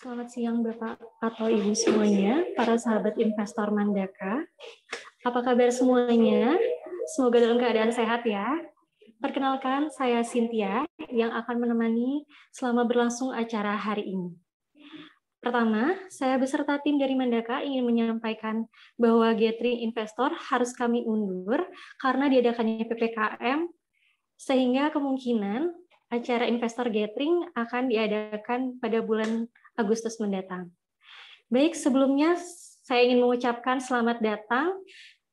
Selamat siang Bapak atau Ibu semuanya, para sahabat investor Mandaka. Apa kabar semuanya? Semoga dalam keadaan sehat ya. Perkenalkan, saya Cynthia yang akan menemani selama berlangsung acara hari ini. Pertama, saya beserta tim dari Mandaka ingin menyampaikan bahwa gathering investor harus kami undur karena diadakannya PPKM, sehingga kemungkinan acara investor gathering akan diadakan pada bulan Agustus mendatang. Baik, sebelumnya saya ingin mengucapkan selamat datang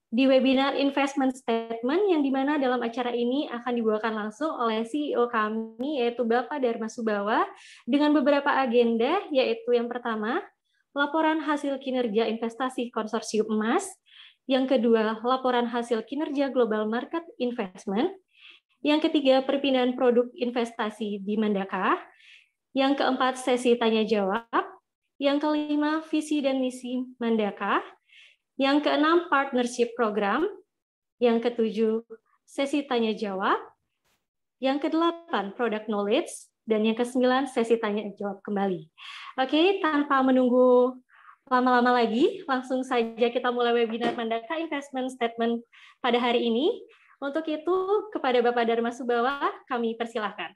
di webinar Investment Statement yang dimana dalam acara ini akan dibawakan langsung oleh CEO kami yaitu Bapak Dharma Subawa dengan beberapa agenda, yaitu yang pertama, laporan hasil kinerja investasi konsorsium emas, yang kedua, laporan hasil kinerja global market investment, yang ketiga, perpindahan produk investasi di Mandaka, yang keempat, sesi tanya jawab, yang kelima, visi dan misi Mandaka, yang keenam, partnership program, yang ketujuh, sesi tanya jawab, yang kedelapan, product knowledge, dan yang kesembilan, sesi tanya jawab kembali. Oke, tanpa menunggu lama-lama lagi, langsung saja kita mulai webinar Mandaka Investment Statement pada hari ini. Untuk itu, kepada Bapak Dharma Subawa, kami persilahkan.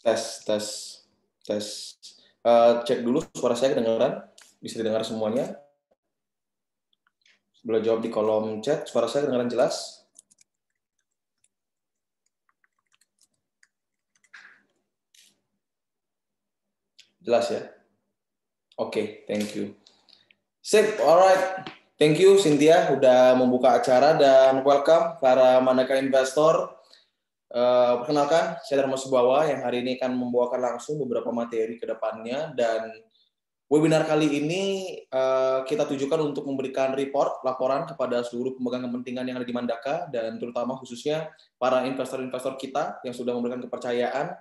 Tes. Cek dulu suara saya kedengaran, bisa didengar semuanya. Boleh jawab di kolom chat, suara saya kedengaran jelas? Jelas ya? Oke, thank you. Sip, alright. Thank you Cynthia udah membuka acara dan welcome para Mandaka investor. Perkenalkan, saya Dharma Subawa yang hari ini akan membawakan langsung beberapa materi ke depannya, dan webinar kali ini kita tujukan untuk memberikan laporan kepada seluruh pemegang kepentingan yang ada di Mandaka, dan terutama khususnya para investor-investor kita yang sudah memberikan kepercayaan.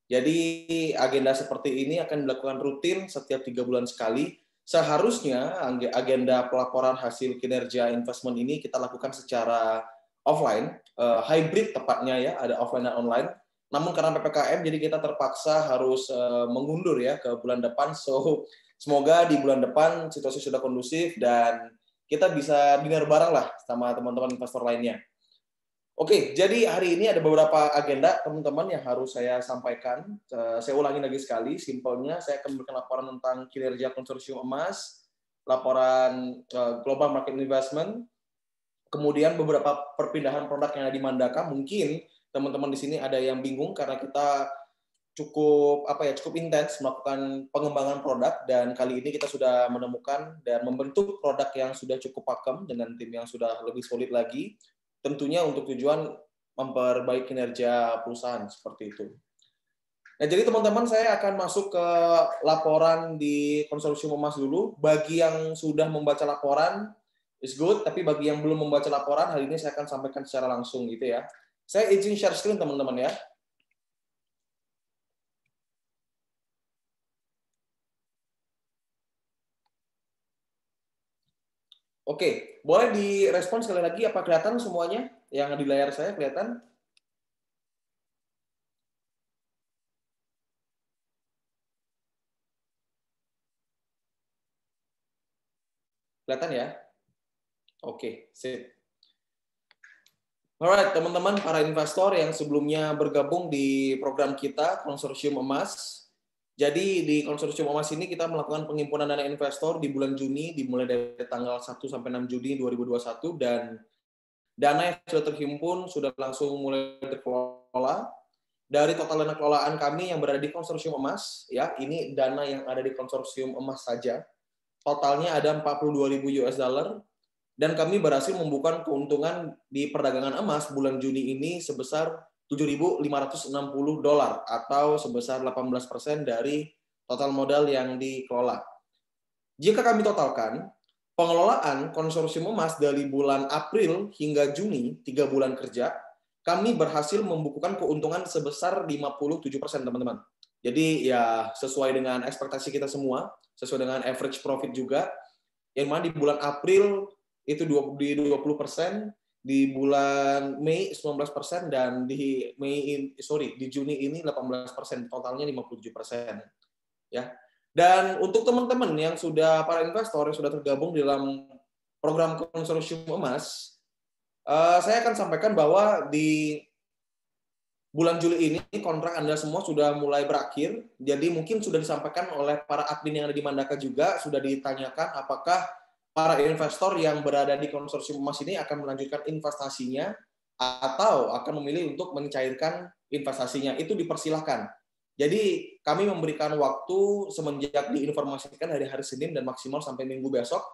Jadi agenda seperti ini akan dilakukan rutin setiap 3 bulan sekali. Seharusnya agenda pelaporan hasil kinerja investment ini kita lakukan secara offline, hybrid tepatnya ya, ada offline dan online. Namun karena PPKM, jadi kita terpaksa harus mengundur ya ke bulan depan. So, semoga di bulan depan situasi sudah kondusif dan kita bisa dinner bareng lah sama teman-teman investor lainnya. Oke, jadi hari ini ada beberapa agenda teman-teman yang harus saya sampaikan. Saya ulangi lagi sekali, simpelnya saya akan memberikan laporan tentang kinerja konsorsium emas, laporan global market investment, kemudian beberapa perpindahan produk yang ada di Mandaka. Mungkin teman-teman di sini ada yang bingung karena kita cukup intens melakukan pengembangan produk, dan kali ini kita sudah menemukan dan membentuk produk yang sudah cukup pakem dengan tim yang sudah lebih solid lagi, tentunya untuk tujuan memperbaiki kinerja perusahaan seperti itu. Nah, jadi teman-teman, saya akan masuk ke laporan di konsorsium emas dulu. Bagi yang sudah membaca laporan is good, tapi bagi yang belum membaca laporan, hari ini saya akan sampaikan secara langsung gitu ya. Saya izin share screen teman-teman ya. Oke, boleh direspon sekali lagi, apa kelihatan semuanya yang di layar saya kelihatan? Kelihatan ya? Oke, sip. Alright, teman-teman, para investor yang sebelumnya bergabung di program kita, Konsorsium Emas. Jadi di Konsorsium Emas ini kita melakukan pengimpunan dana investor di bulan Juni, dimulai dari tanggal 1 sampai 6 Juni 2021, dan dana yang sudah terhimpun sudah langsung mulai dikelola. Dari total dana kelolaan kami yang berada di Konsorsium Emas, ya, ini dana yang ada di Konsorsium Emas saja. Totalnya ada 42.000 US dollar. Dan kami berhasil membuka keuntungan di perdagangan emas bulan Juni ini sebesar 7.560 dolar atau sebesar 18% dari total modal yang dikelola. Jika kami totalkan, pengelolaan konsorsium emas dari bulan April hingga Juni, 3 bulan kerja, kami berhasil membukukan keuntungan sebesar 57%, teman-teman. Jadi ya sesuai dengan ekspektasi kita semua, sesuai dengan average profit juga, yang mana di bulan April itu di 20%, di bulan Mei 19%, dan di Juni ini 18%, totalnya 57%. Ya. Dan untuk teman-teman yang sudah para investor yang sudah tergabung dalam program konsorsium emas, saya akan sampaikan bahwa di bulan Juli ini kontrak Anda semua sudah mulai berakhir. Jadi mungkin sudah disampaikan oleh para admin yang ada di Mandaka juga, sudah ditanyakan apakah para investor yang berada di konsorsium emas ini akan melanjutkan investasinya atau akan memilih untuk mencairkan investasinya. Itu dipersilahkan. Jadi kami memberikan waktu semenjak diinformasikan dari hari Senin dan maksimal sampai Minggu besok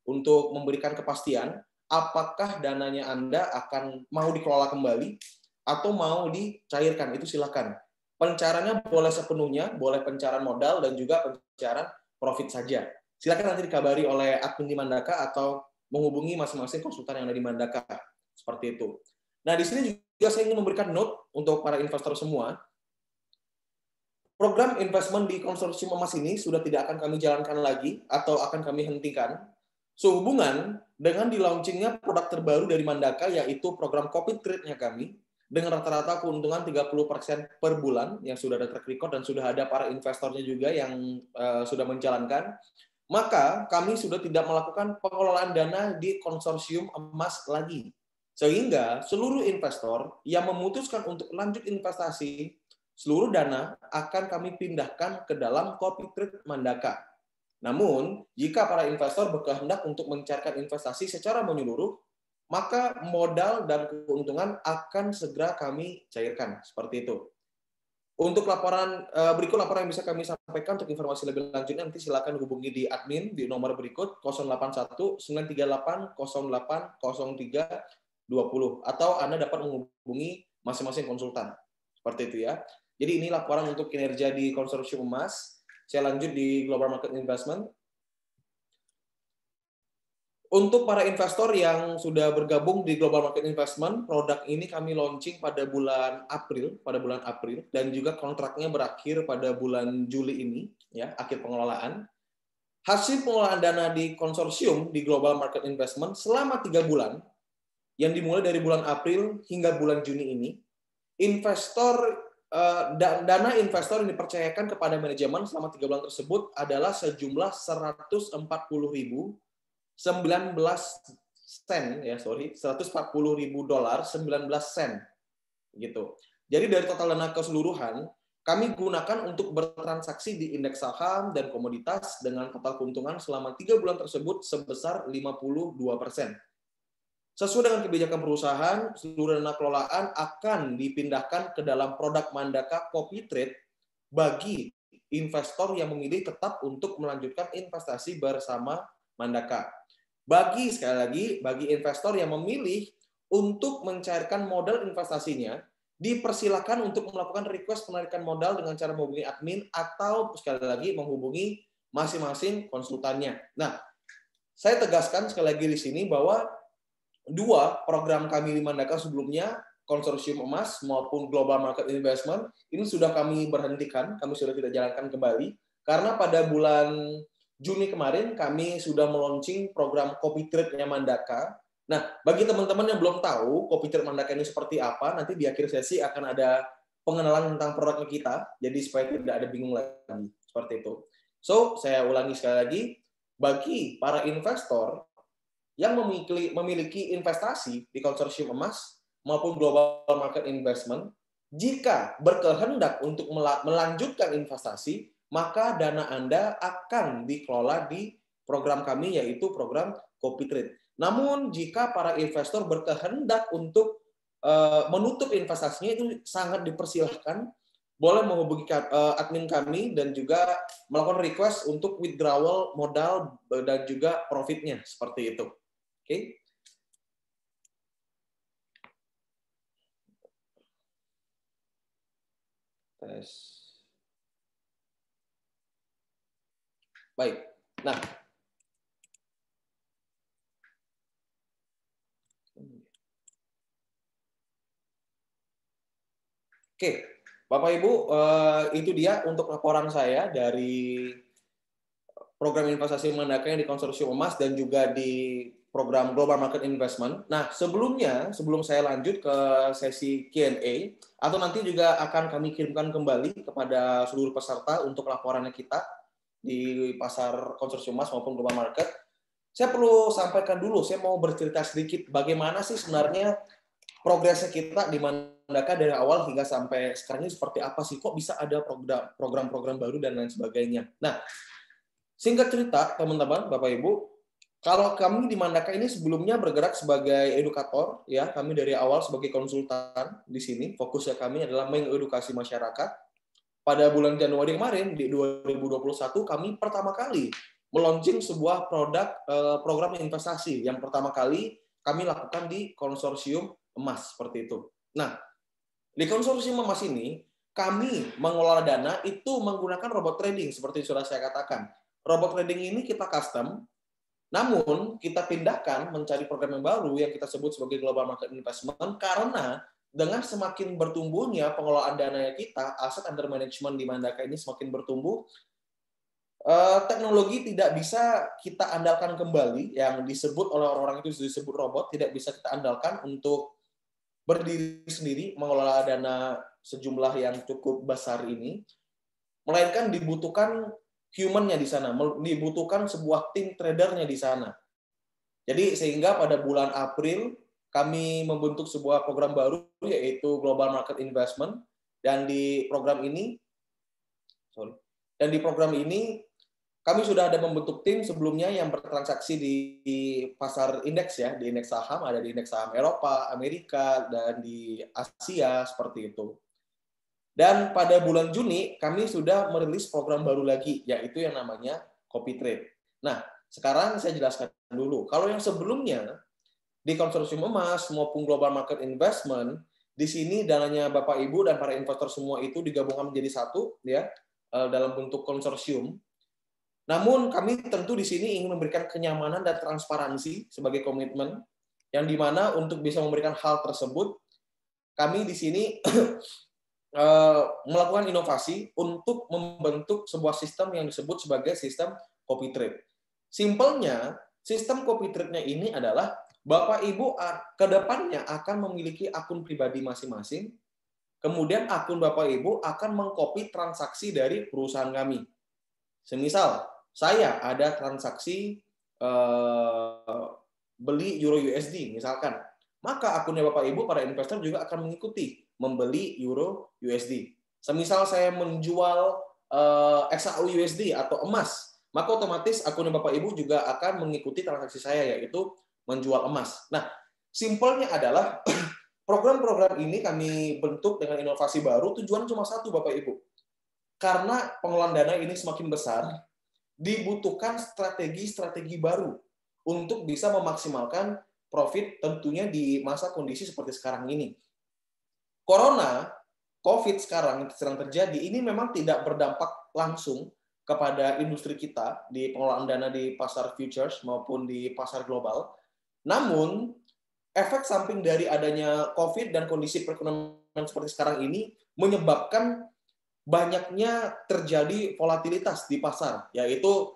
untuk memberikan kepastian apakah dananya Anda akan mau dikelola kembali atau mau dicairkan. Itu silakan. Pencairannya boleh sepenuhnya, boleh pencairan modal dan juga pencairan profit saja. Silakan nanti dikabari oleh admin di Mandaka atau menghubungi masing-masing konsultan yang ada di Mandaka. Seperti itu. Nah, di sini juga saya ingin memberikan note untuk para investor semua. Program investment di konsorsium emas ini sudah tidak akan kami jalankan lagi atau akan kami hentikan sehubungan dengan di-launchingnya produk terbaru dari Mandaka, yaitu program copy trade-nya kami, dengan rata-rata keuntungan 30% per bulan yang sudah ada track record dan sudah ada para investornya juga yang sudah menjalankan. Maka kami sudah tidak melakukan pengelolaan dana di konsorsium emas lagi. Sehingga seluruh investor yang memutuskan untuk lanjut investasi, seluruh dana akan kami pindahkan ke dalam copy trade Mandaka. Namun, jika para investor berkehendak untuk mencairkan investasi secara menyeluruh, maka modal dan keuntungan akan segera kami cairkan. Seperti itu. Untuk laporan berikut laporan yang bisa kami sampaikan untuk informasi lebih lanjutnya, nanti silakan hubungi di admin di nomor berikut 081 938 08 03 20 atau Anda dapat menghubungi masing-masing konsultan. Seperti itu ya. Jadi ini laporan untuk kinerja di konsorsium emas. Saya lanjut di Global Market Investment. Untuk para investor yang sudah bergabung di Global Market Investment, produk ini kami launching pada bulan April, dan juga kontraknya berakhir pada bulan Juli ini, ya, akhir pengelolaan. Hasil pengelolaan dana di konsorsium di Global Market Investment selama 3 bulan, yang dimulai dari bulan April hingga bulan Juni ini, dana investor yang dipercayakan kepada manajemen selama 3 bulan tersebut adalah sejumlah 140.019 sen, ya, $140.000 19 sen gitu. Jadi dari total dana keseluruhan kami gunakan untuk bertransaksi di indeks saham dan komoditas dengan total keuntungan selama 3 bulan tersebut sebesar 52%. Sesuai dengan kebijakan perusahaan, seluruh dana kelolaan akan dipindahkan ke dalam produk Mandaka Copy Trade bagi investor yang memilih tetap untuk melanjutkan investasi bersama Mandaka. Sekali lagi, bagi investor yang memilih untuk mencairkan modal investasinya, dipersilakan untuk melakukan request penarikan modal dengan cara menghubungi admin atau sekali lagi menghubungi masing-masing konsultannya. Nah, saya tegaskan sekali lagi di sini bahwa 2 program kami di Mandaka sebelumnya, konsorsium emas maupun Global Market Investment, ini sudah kami berhentikan, kami sudah tidak jalankan kembali, karena pada bulan Juni kemarin kami sudah meluncing program copy trade-nya Mandaka. Nah, bagi teman-teman yang belum tahu copy trade Mandaka ini seperti apa, nanti di akhir sesi akan ada pengenalan tentang produknya kita, jadi supaya tidak ada bingung lagi. Seperti itu. So, saya ulangi sekali lagi, bagi para investor yang memiliki investasi di konsorsium emas maupun global market investment, jika berkehendak untuk melanjutkan investasi, maka dana Anda akan dikelola di program kami, yaitu program Copy Trade. Namun, jika para investor berkehendak untuk menutup investasinya, itu sangat dipersilahkan. Boleh menghubungi admin kami dan juga melakukan request untuk withdrawal modal dan juga profitnya, seperti itu. Oke. Tes. Baik. Nah, oke, Bapak Ibu, itu dia untuk laporan saya dari program investasi Mandaka yang di konsorsium emas dan juga di program Global Market Investment. Nah, sebelum saya lanjut ke sesi Q&A, atau nanti juga akan kami kirimkan kembali kepada seluruh peserta untuk laporannya kita di pasar konsorsium emas maupun Global Market, saya perlu sampaikan dulu, saya mau bercerita sedikit bagaimana sih sebenarnya progresnya kita di Mandaka dari awal hingga sampai sekarang ini seperti apa sih, kok bisa ada program-program baru dan lain sebagainya. Nah, singkat cerita, teman-teman, Bapak Ibu, kalau kami di Mandaka ini sebelumnya bergerak sebagai edukator, ya, kami dari awal sebagai konsultan di sini, fokusnya kami adalah mengedukasi masyarakat. Pada bulan Januari kemarin, di 2021, kami pertama kali meluncing sebuah program investasi yang pertama kali kami lakukan di konsorsium emas, seperti itu. Nah, di konsorsium emas ini, kami mengelola dana itu menggunakan robot trading, seperti sudah saya katakan. Robot trading ini kita custom, namun kita pindahkan mencari program yang baru yang kita sebut sebagai Global Market Investment, karena dengan semakin bertumbuhnya pengelolaan dana kita, aset under management di Mandaka ini semakin bertumbuh, teknologi tidak bisa kita andalkan kembali, yang disebut oleh orang-orang itu disebut robot, tidak bisa kita andalkan untuk berdiri sendiri mengelola dana sejumlah yang cukup besar ini, melainkan dibutuhkan human-nya di sana, dibutuhkan sebuah tim tradernya di sana. Jadi sehingga pada bulan April kami membentuk sebuah program baru, yaitu Global Market Investment, dan di program ini kami sudah ada membentuk tim sebelumnya yang bertransaksi di pasar indeks, ya, di indeks saham, ada di indeks saham Eropa, Amerika, dan di Asia, seperti itu. Dan pada bulan Juni, kami sudah merilis program baru lagi, yaitu yang namanya Copy Trade. Nah, sekarang saya jelaskan dulu. Kalau yang sebelumnya, di konsorsium emas maupun Global Market Investment, di sini dananya Bapak Ibu dan para investor semua itu digabungkan menjadi satu, ya, dalam bentuk konsorsium. Namun kami tentu di sini ingin memberikan kenyamanan dan transparansi sebagai komitmen, yang dimana untuk bisa memberikan hal tersebut, kami di sini melakukan inovasi untuk membentuk sebuah sistem yang disebut sebagai sistem Copy Trade. Simpelnya, sistem Copy Trade-nya ini adalah Bapak Ibu ke depannya akan memiliki akun pribadi masing-masing, kemudian akun Bapak Ibu akan mengcopy transaksi dari perusahaan kami. Semisal, saya ada transaksi beli Euro USD, misalkan, maka akunnya Bapak Ibu, para investor juga akan mengikuti membeli Euro USD. Semisal saya menjual XAU USD atau emas, maka otomatis akunnya Bapak Ibu juga akan mengikuti transaksi saya, yaitu menjual emas. Nah, simpelnya adalah program-program ini kami bentuk dengan inovasi baru, tujuan cuma satu, Bapak Ibu. Karena pengelolaan dana ini semakin besar, dibutuhkan strategi-strategi baru untuk bisa memaksimalkan profit tentunya di masa kondisi seperti sekarang ini. Corona, COVID sekarang sedang terjadi, ini memang tidak berdampak langsung kepada industri kita di pengelolaan dana di pasar futures maupun di pasar global. Namun, efek samping dari adanya COVID dan kondisi perekonomian seperti sekarang ini menyebabkan banyaknya terjadi volatilitas di pasar, yaitu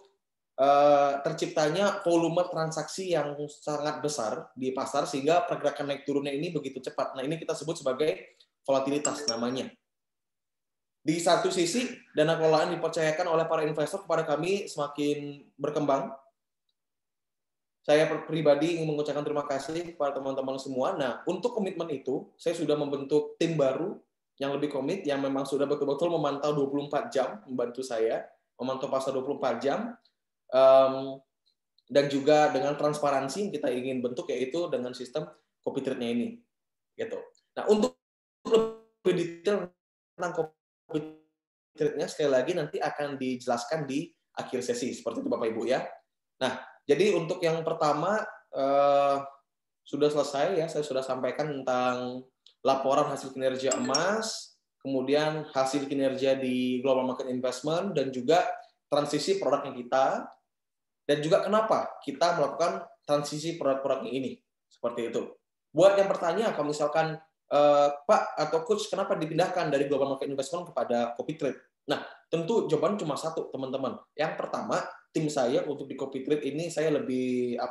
terciptanya volume transaksi yang sangat besar di pasar sehingga pergerakan naik turunnya ini begitu cepat. Nah, ini kita sebut sebagai volatilitas namanya. Di satu sisi, dana kelolaan dipercayakan oleh para investor kepada kami semakin berkembang. saya pribadi ingin mengucapkan terima kasih kepada teman-teman semua. Nah, untuk komitmen itu, saya sudah membentuk tim baru yang lebih komit, yang memang sudah betul-betul memantau 24 jam, membantu saya, memantau pasar 24 jam, dan juga dengan transparansi yang kita ingin bentuk, yaitu dengan sistem copy trade-nya ini. Gitu. Nah, untuk lebih detail tentang copy trade-nya, sekali lagi nanti akan dijelaskan di akhir sesi, seperti itu Bapak Ibu ya. Nah, jadi untuk yang pertama sudah selesai ya, saya sudah sampaikan tentang laporan hasil kinerja emas, kemudian hasil kinerja di global market investment, dan juga transisi produknya kita, dan juga kenapa kita melakukan transisi produk-produknya ini, seperti itu. Buat yang bertanya, kalau misalkan Pak atau Coach, kenapa dipindahkan dari global market investment kepada copy trade? Nah, tentu jawaban cuma satu, teman-teman. Yang pertama, tim saya untuk di copy trade ini saya lebih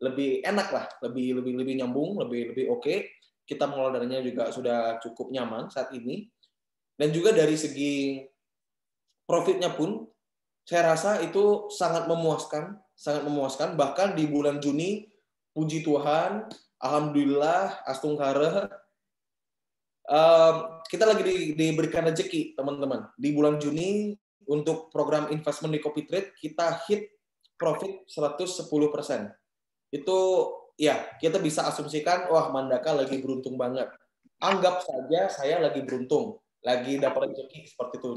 lebih enak lah, lebih nyambung, lebih oke. Kita mengelola dananya juga sudah cukup nyaman saat ini. Dan juga dari segi profitnya pun saya rasa itu sangat memuaskan. Bahkan di bulan Juni, puji Tuhan, alhamdulillah, astungkara, kita lagi diberikan rezeki, teman-teman. Di bulan Juni, untuk program investment di copy trade, kita hit profit 110%. Itu ya, kita bisa asumsikan, wah Mandaka lagi beruntung banget. Anggap saja saya lagi beruntung, lagi dapat rezeki seperti itu.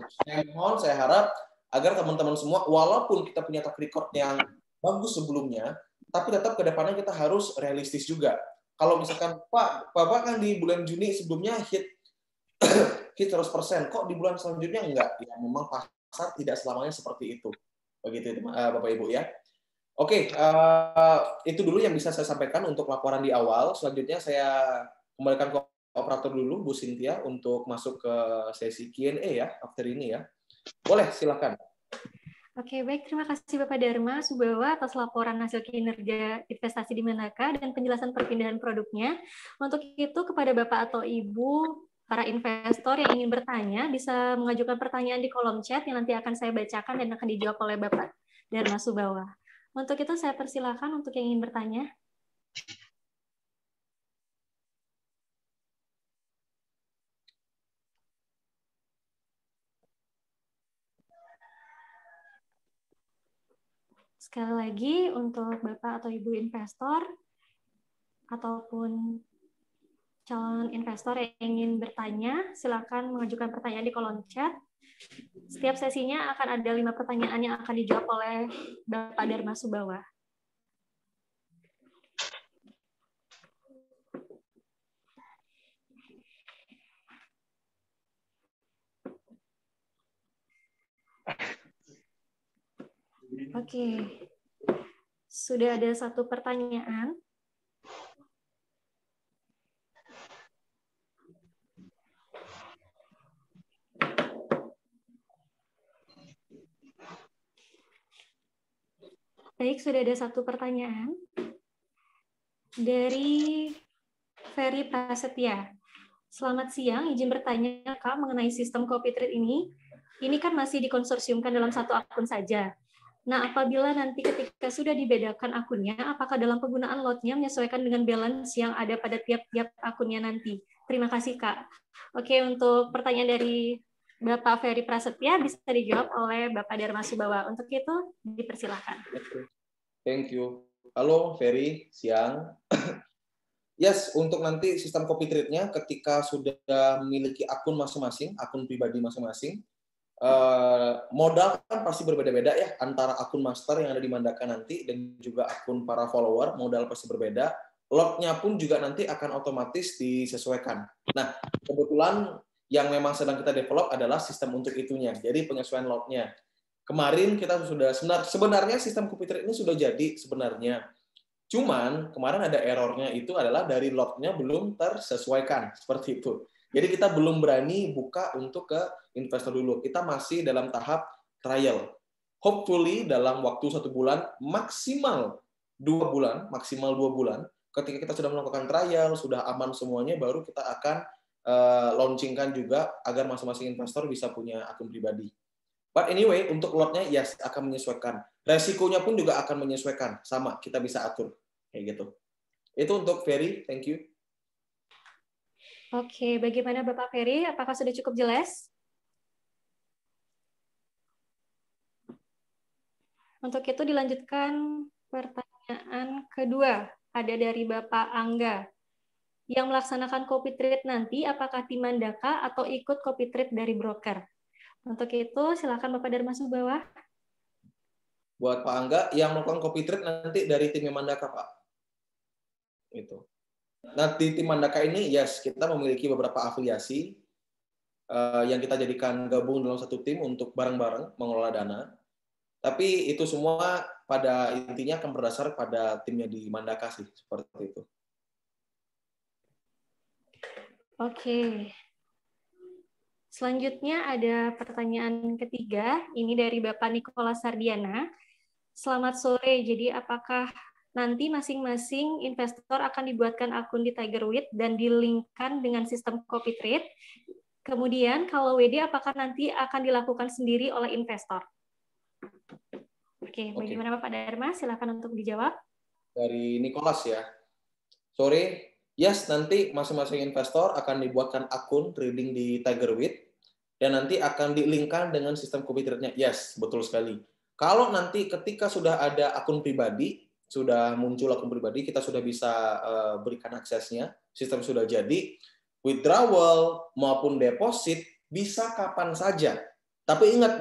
Saya harap agar teman-teman semua, walaupun kita punya track record yang bagus sebelumnya, tapi tetap ke depannya kita harus realistis juga. Kalau misalkan, Pak, Bapak kan di bulan Juni sebelumnya hit 100%, kok di bulan selanjutnya enggak? Ya, memang pasar tidak selamanya seperti itu. Begitu, Bapak Ibu ya. Oke, itu dulu yang bisa saya sampaikan untuk laporan di awal. Selanjutnya saya kembalikan ke operator dulu, Bu Cynthia, untuk masuk ke sesi Q&A ya, after ini ya. Boleh, silakan. Oke, baik. Terima kasih Bapak Dharma Subawa atas laporan hasil kinerja investasi di Mandaka dan penjelasan perpindahan produknya. Untuk itu, kepada Bapak atau Ibu, para investor yang ingin bertanya, bisa mengajukan pertanyaan di kolom chat yang nanti akan saya bacakan dan akan dijawab oleh Bapak Dharma Subawa. Untuk itu, saya persilakan untuk yang ingin bertanya. Sekali lagi, untuk Bapak atau Ibu investor, ataupun calon investor yang ingin bertanya, silakan mengajukan pertanyaan di kolom chat. Setiap sesinya akan ada 5 pertanyaan yang akan dijawab oleh Bapak Dharma Subawa. Oke, sudah ada satu pertanyaan. Baik, sudah ada satu pertanyaan dari Ferry Prasetya. Selamat siang, izin bertanya Kak mengenai sistem copy trade ini. Ini kan masih dikonsorsiumkan dalam satu akun saja. Nah, apabila nanti ketika sudah dibedakan akunnya, apakah dalam penggunaan lotnya menyesuaikan dengan balance yang ada pada tiap-tiap akunnya nanti? Terima kasih, Kak. Oke, untuk pertanyaan dari Bapak Ferry Prasetya bisa dijawab oleh Bapak Dharma Subawa. Untuk itu, dipersilakan. Thank you. Halo, Ferry. Siang. Yes, untuk nanti sistem copy trade-nya ketika sudah memiliki akun masing-masing, akun pribadi masing-masing, modal kan pasti berbeda-beda ya, antara akun master yang ada di Mandaka nanti dan juga akun para follower, modal pasti berbeda. Lotnya pun juga nanti akan otomatis disesuaikan. Nah, kebetulan yang memang sedang kita develop adalah sistem untuk itunya, jadi penyesuaian lotnya. Kemarin kita sudah, sebenarnya sistem copy trade ini sudah jadi sebenarnya. Cuman kemarin ada errornya, itu adalah dari lotnya belum tersesuaikan, seperti itu. Jadi kita belum berani buka untuk ke investor dulu. Kita masih dalam tahap trial. Hopefully dalam waktu 1 bulan, maksimal 2 bulan, ketika kita sudah melakukan trial, sudah aman semuanya, baru kita akan launchingkan juga agar masing-masing investor bisa punya akun pribadi. But anyway, untuk lotnya yes akan menyesuaikan. Resikonya pun juga akan menyesuaikan. Sama, kita bisa atur. Kayak gitu. Itu untuk Ferry, thank you. Oke, bagaimana Bapak Ferry? Apakah sudah cukup jelas? Untuk itu dilanjutkan pertanyaan kedua. Ada dari Bapak Angga. Yang melaksanakan copy trade nanti, apakah tim Mandaka atau ikut copy trade dari broker? Untuk itu, silakan Bapak Dharma Subawah. Buat Pak Angga, yang melakukan copy trade nanti dari tim Mandaka, Pak. Itu. Nah, di tim Mandaka ini, yes, kita memiliki beberapa afiliasi yang kita jadikan gabung dalam satu tim untuk bareng-bareng mengelola dana. Tapi itu semua pada intinya akan berdasar pada timnya di Mandaka sih, seperti itu. Oke. Selanjutnya ada pertanyaan ketiga, ini dari Bapak Nikola Sardiana. Selamat sore, jadi apakah nanti masing-masing investor akan dibuatkan akun di Tigerwit dan di-linkkan dengan sistem copy trade? Kemudian kalau WD apakah nanti akan dilakukan sendiri oleh investor? Oke, bagaimana Bapak Dharma? Silakan untuk dijawab. Dari Nicholas ya. Sore, yes, nanti masing-masing investor akan dibuatkan akun trading di Tigerwit dan nanti akan di-linkkan dengan sistem copy trade-nya. Yes, betul sekali. Kalau nanti ketika sudah ada akun pribadi, sudah muncul akun pribadi, kita sudah bisa berikan aksesnya, sistem sudah jadi, withdrawal maupun deposit bisa kapan saja. Tapi ingat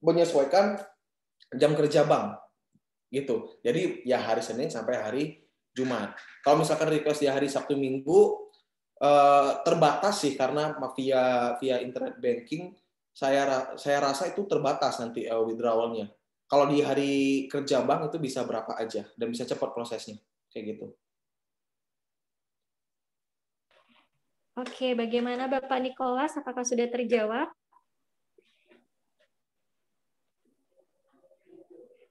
menyesuaikan jam kerja bank. Gitu. Jadi ya hari Senin sampai hari Jumat. Kalau misalkan request di hari Sabtu Minggu terbatas sih karena via internet banking saya rasa itu terbatas nanti withdrawalnya. Kalau di hari kerja bank itu bisa berapa aja dan bisa cepat prosesnya kayak gitu. Oke, bagaimana Bapak Nicholas? Apakah sudah terjawab?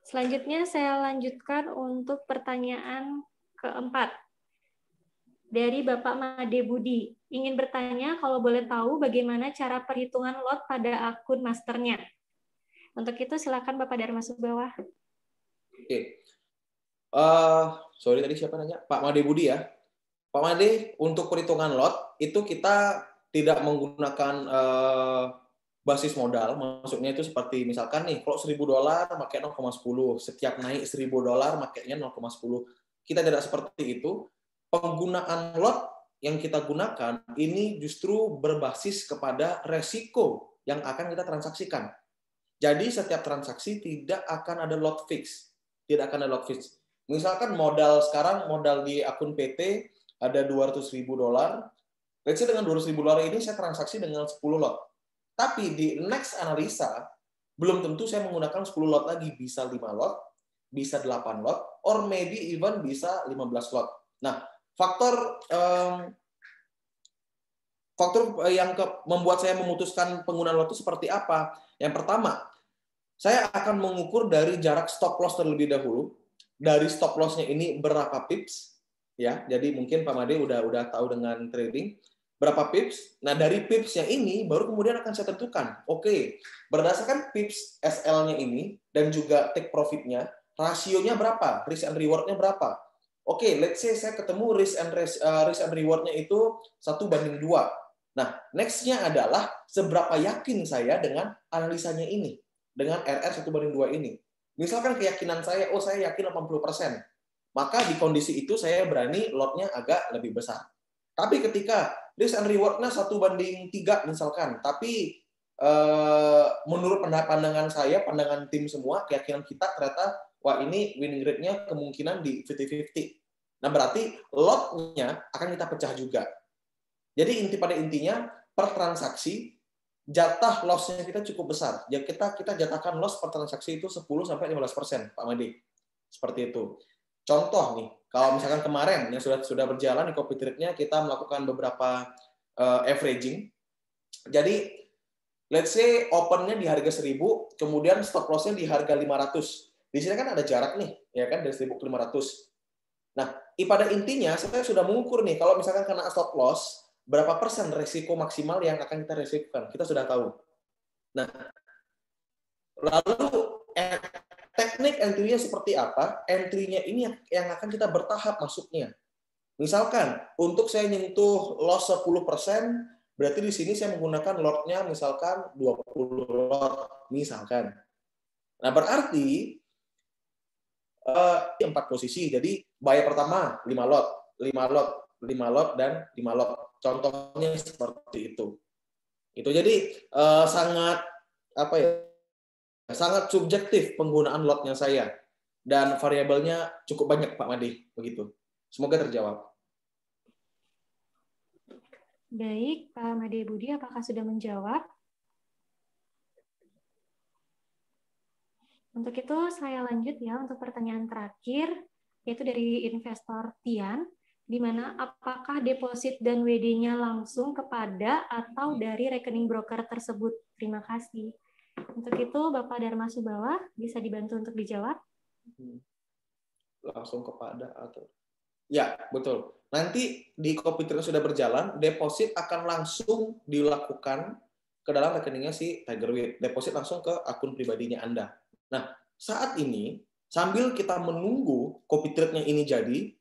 Selanjutnya saya lanjutkan untuk pertanyaan keempat. Dari Bapak Made Budi. Ingin bertanya kalau boleh tahu bagaimana cara perhitungan lot pada akun masternya. Untuk itu silakan Bapak Dharma Subawah. Oke. Sorry tadi siapa nanya? Pak Made Budi ya. Pak Made, untuk perhitungan lot itu kita tidak menggunakan basis modal, maksudnya itu seperti misalkan nih, kalau $1.000 pakai 0,10, setiap naik $1.000 makainya 0,10. Kita tidak seperti itu. Penggunaan lot yang kita gunakan ini justru berbasis kepada resiko yang akan kita transaksikan. Jadi setiap transaksi tidak akan ada lot fix, tidak akan ada lot fix. Misalkan modal sekarang modal di akun PT ada $200.000. Let's say dengan $200.000 ini saya transaksi dengan 10 lot. Tapi di next analisa, belum tentu saya menggunakan 10 lot lagi. Bisa 5 lot, bisa 8 lot, or maybe even bisa 15 lot. Nah, faktor yang membuat saya memutuskan penggunaan lot itu seperti apa? Yang pertama, saya akan mengukur dari jarak stop loss terlebih dahulu. Dari stop loss-nya ini berapa pips? Ya, jadi mungkin Pak Made udah tahu dengan trading. Berapa pips? Nah, dari pips-nya ini baru kemudian akan saya tentukan. Oke, berdasarkan pips SL-nya ini dan juga take profit-nya, rasionya berapa? Risk and reward-nya berapa? Oke, let's say saya ketemu risk and reward-nya itu 1:2. Nah, next-nya adalah seberapa yakin saya dengan analisanya ini, dengan RR 1:2 ini. Misalkan keyakinan saya, saya yakin 80%. Maka di kondisi itu saya berani lot-nya agak lebih besar. Tapi ketika risk and reward-nya 1:3 misalkan, tapi menurut pandangan saya, pandangan tim semua, keyakinan kita ternyata, wah ini winning rate-nya kemungkinan di 50-50. Nah berarti lot-nya akan kita pecah juga. Jadi pada intinya, per transaksi, jatah loss-nya kita cukup besar. Ya kita jatahkan loss per transaksi itu 10-15%, Pak Made. Seperti itu. Contoh nih, kalau misalkan kemarin yang sudah berjalan di copy trade-nya kita melakukan beberapa averaging. Jadi let's say open-nya di harga 1.000, kemudian stop loss-nya di harga 500. Di sini kan ada jarak nih, ya kan dari 1.000 ke 500. Nah, pada intinya saya sudah mengukur nih kalau misalkan kena stop loss, berapa persen resiko maksimal yang akan kita resikokan. Kita sudah tahu. Nah, Lalu teknik entry-nya seperti apa? Entry-nya ini yang akan kita bertahap masuknya. Misalkan untuk saya nyentuh loss 10%, berarti di sini saya menggunakan lot-nya misalkan 20 lot misalkan. Nah, berarti 4 posisi. Jadi buyer pertama 5 lot, 5 lot, 5 lot dan 5 lot. Contohnya seperti itu. Itu jadi sangat apa ya? Sangat subjektif penggunaan lotnya saya dan variabelnya cukup banyak Pak Made begitu. Semoga terjawab. Baik, Pak Made Budi, apakah sudah menjawab? Untuk itu saya lanjut ya untuk pertanyaan terakhir, yaitu dari investor Tian, di mana apakah deposit dan WD-nya langsung kepada atau dari rekening broker tersebut? Terima kasih. Untuk itu, Bapak Dharma Subawa bisa dibantu untuk dijawab? Langsung kepada atau ya, betul. Nanti di komputer sudah berjalan, deposit akan langsung dilakukan ke dalam rekeningnya si Tigerweight. Deposit langsung ke akun pribadinya Anda. Nah, saat ini sambil kita menunggu copy trade-nya ini jadi,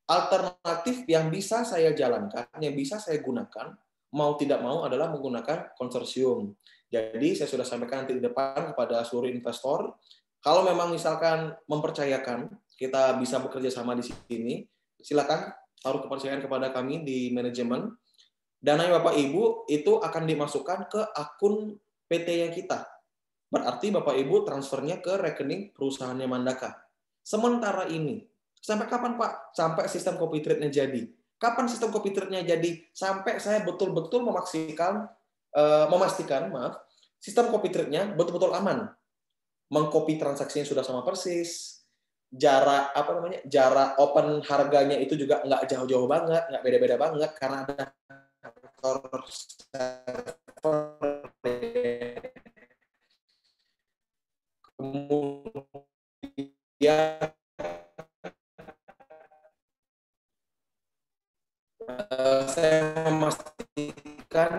alternatif yang bisa saya jalankan, yang bisa saya gunakan, mau tidak mau adalah menggunakan konsorsium. Jadi saya sudah sampaikan nanti di depan kepada seluruh investor, kalau memang misalkan mempercayakan kita bisa bekerja sama di sini, silakan taruh kepercayaan kepada kami di manajemen. Dana Bapak Ibu itu akan dimasukkan ke akun PT-nya kita. Berarti Bapak Ibu transfernya ke rekening perusahaannya Mandaka. Sementara ini, sampai kapan Pak? Sampai sistem copy trade-nya jadi. Kapan sistem copy trade-nya jadi? Sampai saya betul-betul memastikan sistem copy trade-nya betul-betul aman. Mengcopy transaksinya sudah sama persis. Jarak open harganya itu juga nggak jauh-jauh banget, nggak beda-beda banget karena ada kemudian saya memastikan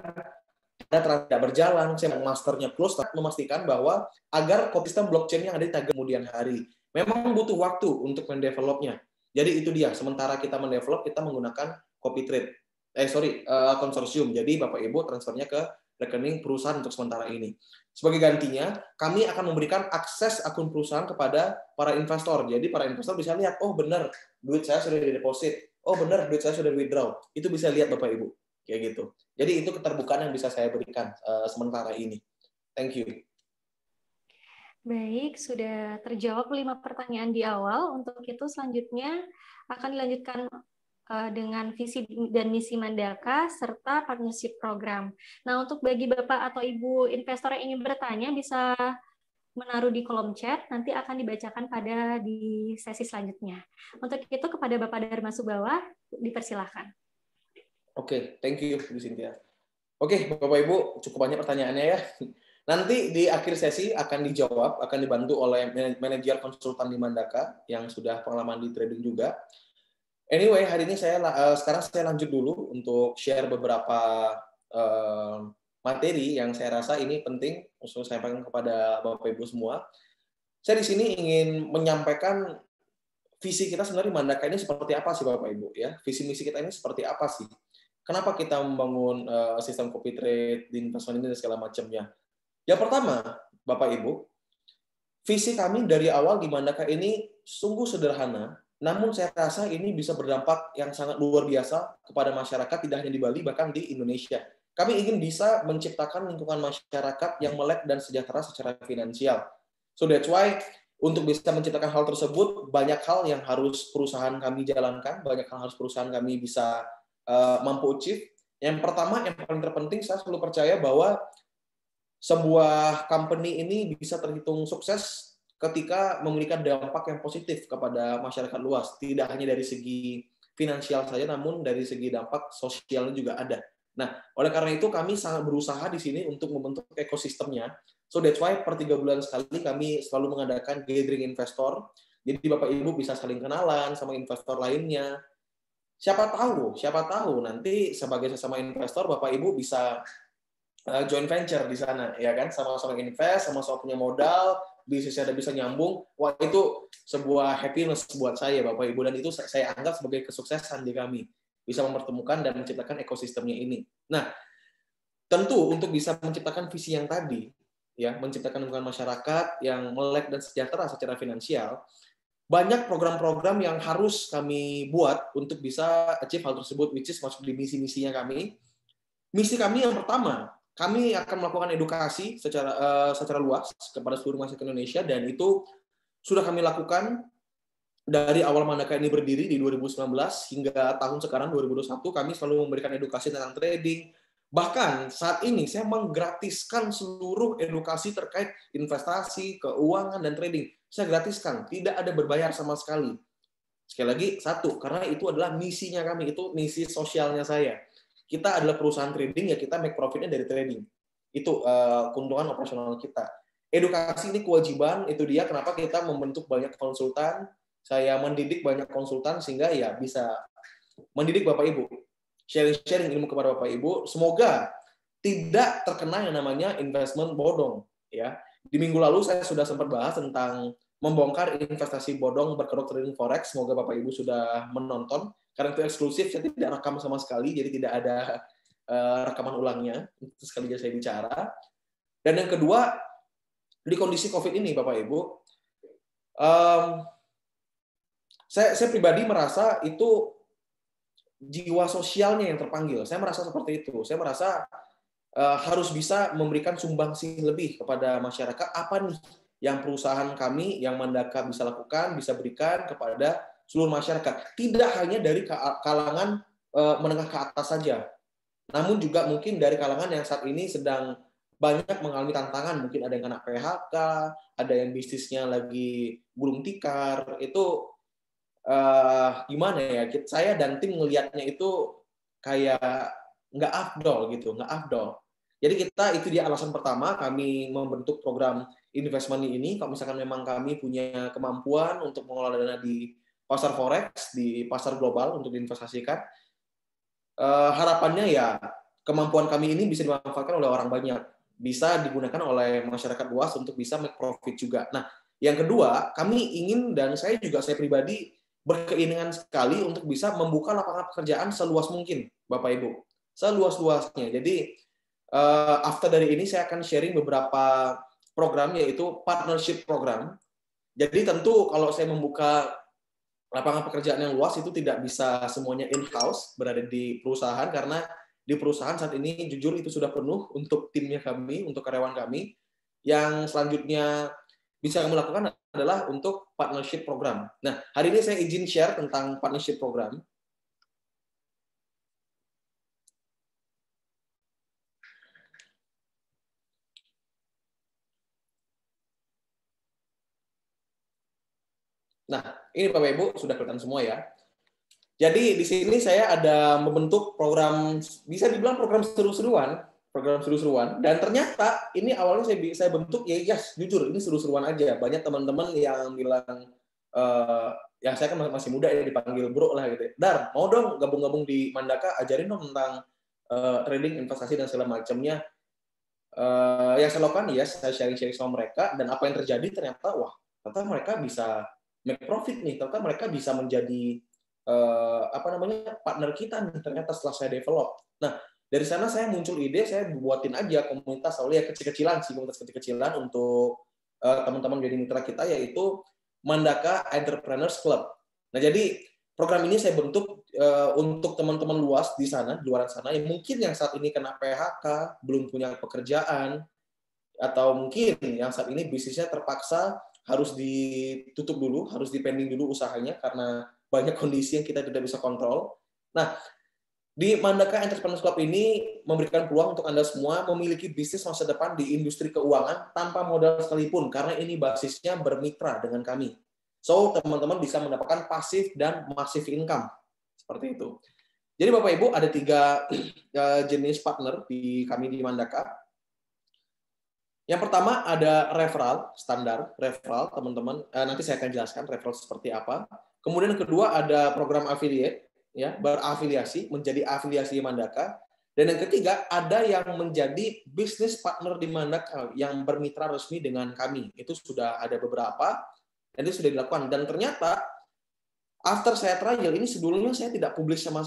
tidak berjalan, saya masternya close, memastikan bahwa agar ekosistem blockchain yang ada di Tiger kemudian hari. Memang butuh waktu untuk mendevelopnya. Jadi itu dia, sementara kita mendevelop, kita menggunakan copy trade. Konsorsium. Jadi Bapak Ibu transfernya ke rekening perusahaan untuk sementara ini. Sebagai gantinya, kami akan memberikan akses akun perusahaan kepada para investor. Jadi para investor bisa lihat, oh benar, duit saya sudah dideposit. Oh benar, duit saya sudah withdraw. Itu bisa lihat Bapak Ibu. Kayak gitu. Jadi itu keterbukaan yang bisa saya berikan sementara ini. Thank you. Baik, sudah terjawab 5 pertanyaan di awal. Untuk itu selanjutnya akan dilanjutkan dengan visi dan misi Mandaka serta partnership program. Nah, untuk bagi Bapak atau Ibu investor yang ingin bertanya bisa menaruh di kolom chat, nanti akan dibacakan di sesi selanjutnya. Untuk itu kepada Bapak Dharma Subawa, dipersilahkan. Oke, thank you, Bu Cynthia. Oke, Bapak Ibu, cukup banyak pertanyaannya ya. Nanti di akhir sesi akan dijawab, akan dibantu oleh manajer konsultan di Mandaka yang sudah pengalaman di trading juga. Anyway, hari ini sekarang saya lanjut dulu untuk share beberapa materi yang saya rasa ini penting untuk saya sampaikan kepada Bapak Ibu semua. Saya di sini ingin menyampaikan visi kita sebenarnya Mandaka ini seperti apa sih Bapak Ibu ya? Visi misi kita ini seperti apa sih? Kenapa kita membangun sistem copy trade di investment ini dan segala macamnya? Yang pertama, Bapak Ibu, visi kami dari awal di Mandaka ini sungguh sederhana, namun saya rasa ini bisa berdampak yang sangat luar biasa kepada masyarakat, tidak hanya di Bali, bahkan di Indonesia. Kami ingin bisa menciptakan lingkungan masyarakat yang melek dan sejahtera secara finansial. So that's why untuk bisa menciptakan hal tersebut, banyak hal yang harus perusahaan kami jalankan, banyak hal harus perusahaan kami bisa mampu achieve. Yang pertama, yang paling terpenting, saya selalu percaya bahwa sebuah company ini bisa terhitung sukses ketika memberikan dampak yang positif kepada masyarakat luas. Tidak hanya dari segi finansial saja, namun dari segi dampak sosialnya juga ada. Nah, oleh karena itu kami sangat berusaha di sini untuk membentuk ekosistemnya. So that's why per 3 bulan sekali kami selalu mengadakan gathering investor. Jadi Bapak Ibu bisa saling kenalan sama investor lainnya. Siapa tahu nanti sebagai sesama investor Bapak Ibu bisa joint venture di sana, ya kan? Sama-sama invest, sama-sama punya modal, bisnisnya ada bisa nyambung. Wah, itu sebuah happiness buat saya, Bapak Ibu, dan itu saya anggap sebagai kesuksesan di kami. Bisa mempertemukan dan menciptakan ekosistemnya ini. Nah, tentu untuk bisa menciptakan visi yang tadi, ya, menciptakan lingkungan masyarakat yang melek dan sejahtera secara finansial, banyak program-program yang harus kami buat untuk bisa achieve hal tersebut, which is masuk di misi-misinya kami. Misi kami yang pertama, kami akan melakukan edukasi secara luas kepada seluruh masyarakat Indonesia, dan itu sudah kami lakukan dari awal Mandaka ini berdiri di 2019 hingga tahun sekarang 2021. Kami selalu memberikan edukasi tentang trading. Bahkan saat ini saya menggratiskan seluruh edukasi terkait investasi, keuangan, dan trading. Saya gratiskan, tidak ada berbayar sama sekali. Sekali lagi, satu, karena itu adalah misinya kami, itu misi sosialnya saya. Kita adalah perusahaan trading, ya kita make profitnya dari trading. Itu keuntungan operasional kita. Edukasi ini kewajiban, itu dia kenapa kita membentuk banyak konsultan. Saya mendidik banyak konsultan sehingga ya bisa mendidik Bapak Ibu. Sharing ilmu kepada Bapak Ibu. Semoga tidak terkena yang namanya investment bodong. Ya, di minggu lalu saya sudah sempat bahas tentang membongkar investasi bodong berkedok trading forex. Semoga Bapak Ibu sudah menonton. Karena itu eksklusif, saya tidak rekam sama sekali, jadi tidak ada rekaman ulangnya. Itu sekali aja saya bicara. Dan yang kedua, di kondisi COVID ini, Bapak Ibu, saya pribadi merasa itu jiwa sosialnya yang terpanggil. Saya merasa seperti itu. Saya merasa harus bisa memberikan sumbangsi lebih kepada masyarakat. Apa nih yang perusahaan kami, yang Mandaka bisa lakukan, bisa berikan kepada seluruh masyarakat. Tidak hanya dari kalangan menengah ke atas saja, namun juga mungkin dari kalangan yang saat ini sedang banyak mengalami tantangan. Mungkin ada yang kena PHK, ada yang bisnisnya lagi gulung tikar. Itu gimana ya? Saya dan tim ngelihatnya itu kayak nggak afdol gitu, nggak afdol. Jadi itu dia alasan pertama kami membentuk program investment ini. Kalau misalkan memang kami punya kemampuan untuk mengelola dana di pasar forex, di pasar global untuk diinvestasikan, harapannya ya kemampuan kami ini bisa dimanfaatkan oleh orang banyak, bisa digunakan oleh masyarakat luas untuk bisa make profit juga. Nah, yang kedua, kami ingin, dan saya pribadi berkeinginan sekali untuk bisa membuka lapangan pekerjaan seluas mungkin, Bapak Ibu, seluas-luasnya. Jadi after dari ini saya akan sharing beberapa program, yaitu partnership program. Jadi tentu kalau saya membuka lapangan pekerjaan yang luas itu tidak bisa semuanya in-house berada di perusahaan, karena di perusahaan saat ini jujur itu sudah penuh untuk timnya kami, untuk karyawan kami. Yang selanjutnya bisa kami lakukan adalah untuk partnership program. Nah, hari ini saya izin share tentang partnership program. Nah, ini Bapak Ibu sudah kelihatan semua ya. Jadi di sini saya ada membentuk program, bisa dibilang program seru-seruan, dan ternyata ini awalnya saya bentuk ya, yes, jujur ini seru-seruan aja. Banyak teman-teman yang bilang, yang saya kan masih muda ya, dipanggil bro lah gitu. Dar, mau dong gabung-gabung di Mandaka, ajarin dong tentang trading, investasi dan segala macamnya. Yang saya lakukan ya, saya sharing-sharing sama mereka, dan apa yang terjadi ternyata, wah, ternyata mereka bisa make profit nih, ternyata mereka bisa menjadi partner kita nih ternyata setelah saya develop. Nah, dari sana saya muncul ide, saya buatin aja komunitas awalnya kecil-kecilan sih, komunitas kecil-kecilan untuk teman-teman jadi mitra kita, yaitu Mandaka Entrepreneurs Club. Nah, jadi program ini saya bentuk untuk teman-teman luas di sana, di luar sana, yang mungkin yang saat ini kena PHK, belum punya pekerjaan, atau mungkin yang saat ini bisnisnya terpaksa harus ditutup dulu, harus dipending dulu usahanya karena banyak kondisi yang kita tidak bisa kontrol. Nah, di Mandaka Entrepreneurs Club ini memberikan peluang untuk Anda semua memiliki bisnis masa depan di industri keuangan tanpa modal sekalipun, karena ini basisnya bermitra dengan kami. So, teman-teman bisa mendapatkan pasif dan massive income. Seperti itu. Jadi Bapak Ibu, ada 3 jenis partner di kami di Mandaka. Yang pertama ada referral, standar referral, teman-teman. Nanti saya akan jelaskan referral seperti apa. Kemudian yang kedua ada program affiliate, ya, berafiliasi, menjadi afiliasi Mandaka. Dan yang ketiga, ada yang menjadi bisnis partner di Mandaka yang bermitra resmi dengan kami. Itu sudah ada beberapa, dan itu sudah dilakukan. Dan ternyata, after saya trial, ini sebelumnya saya tidak publish sama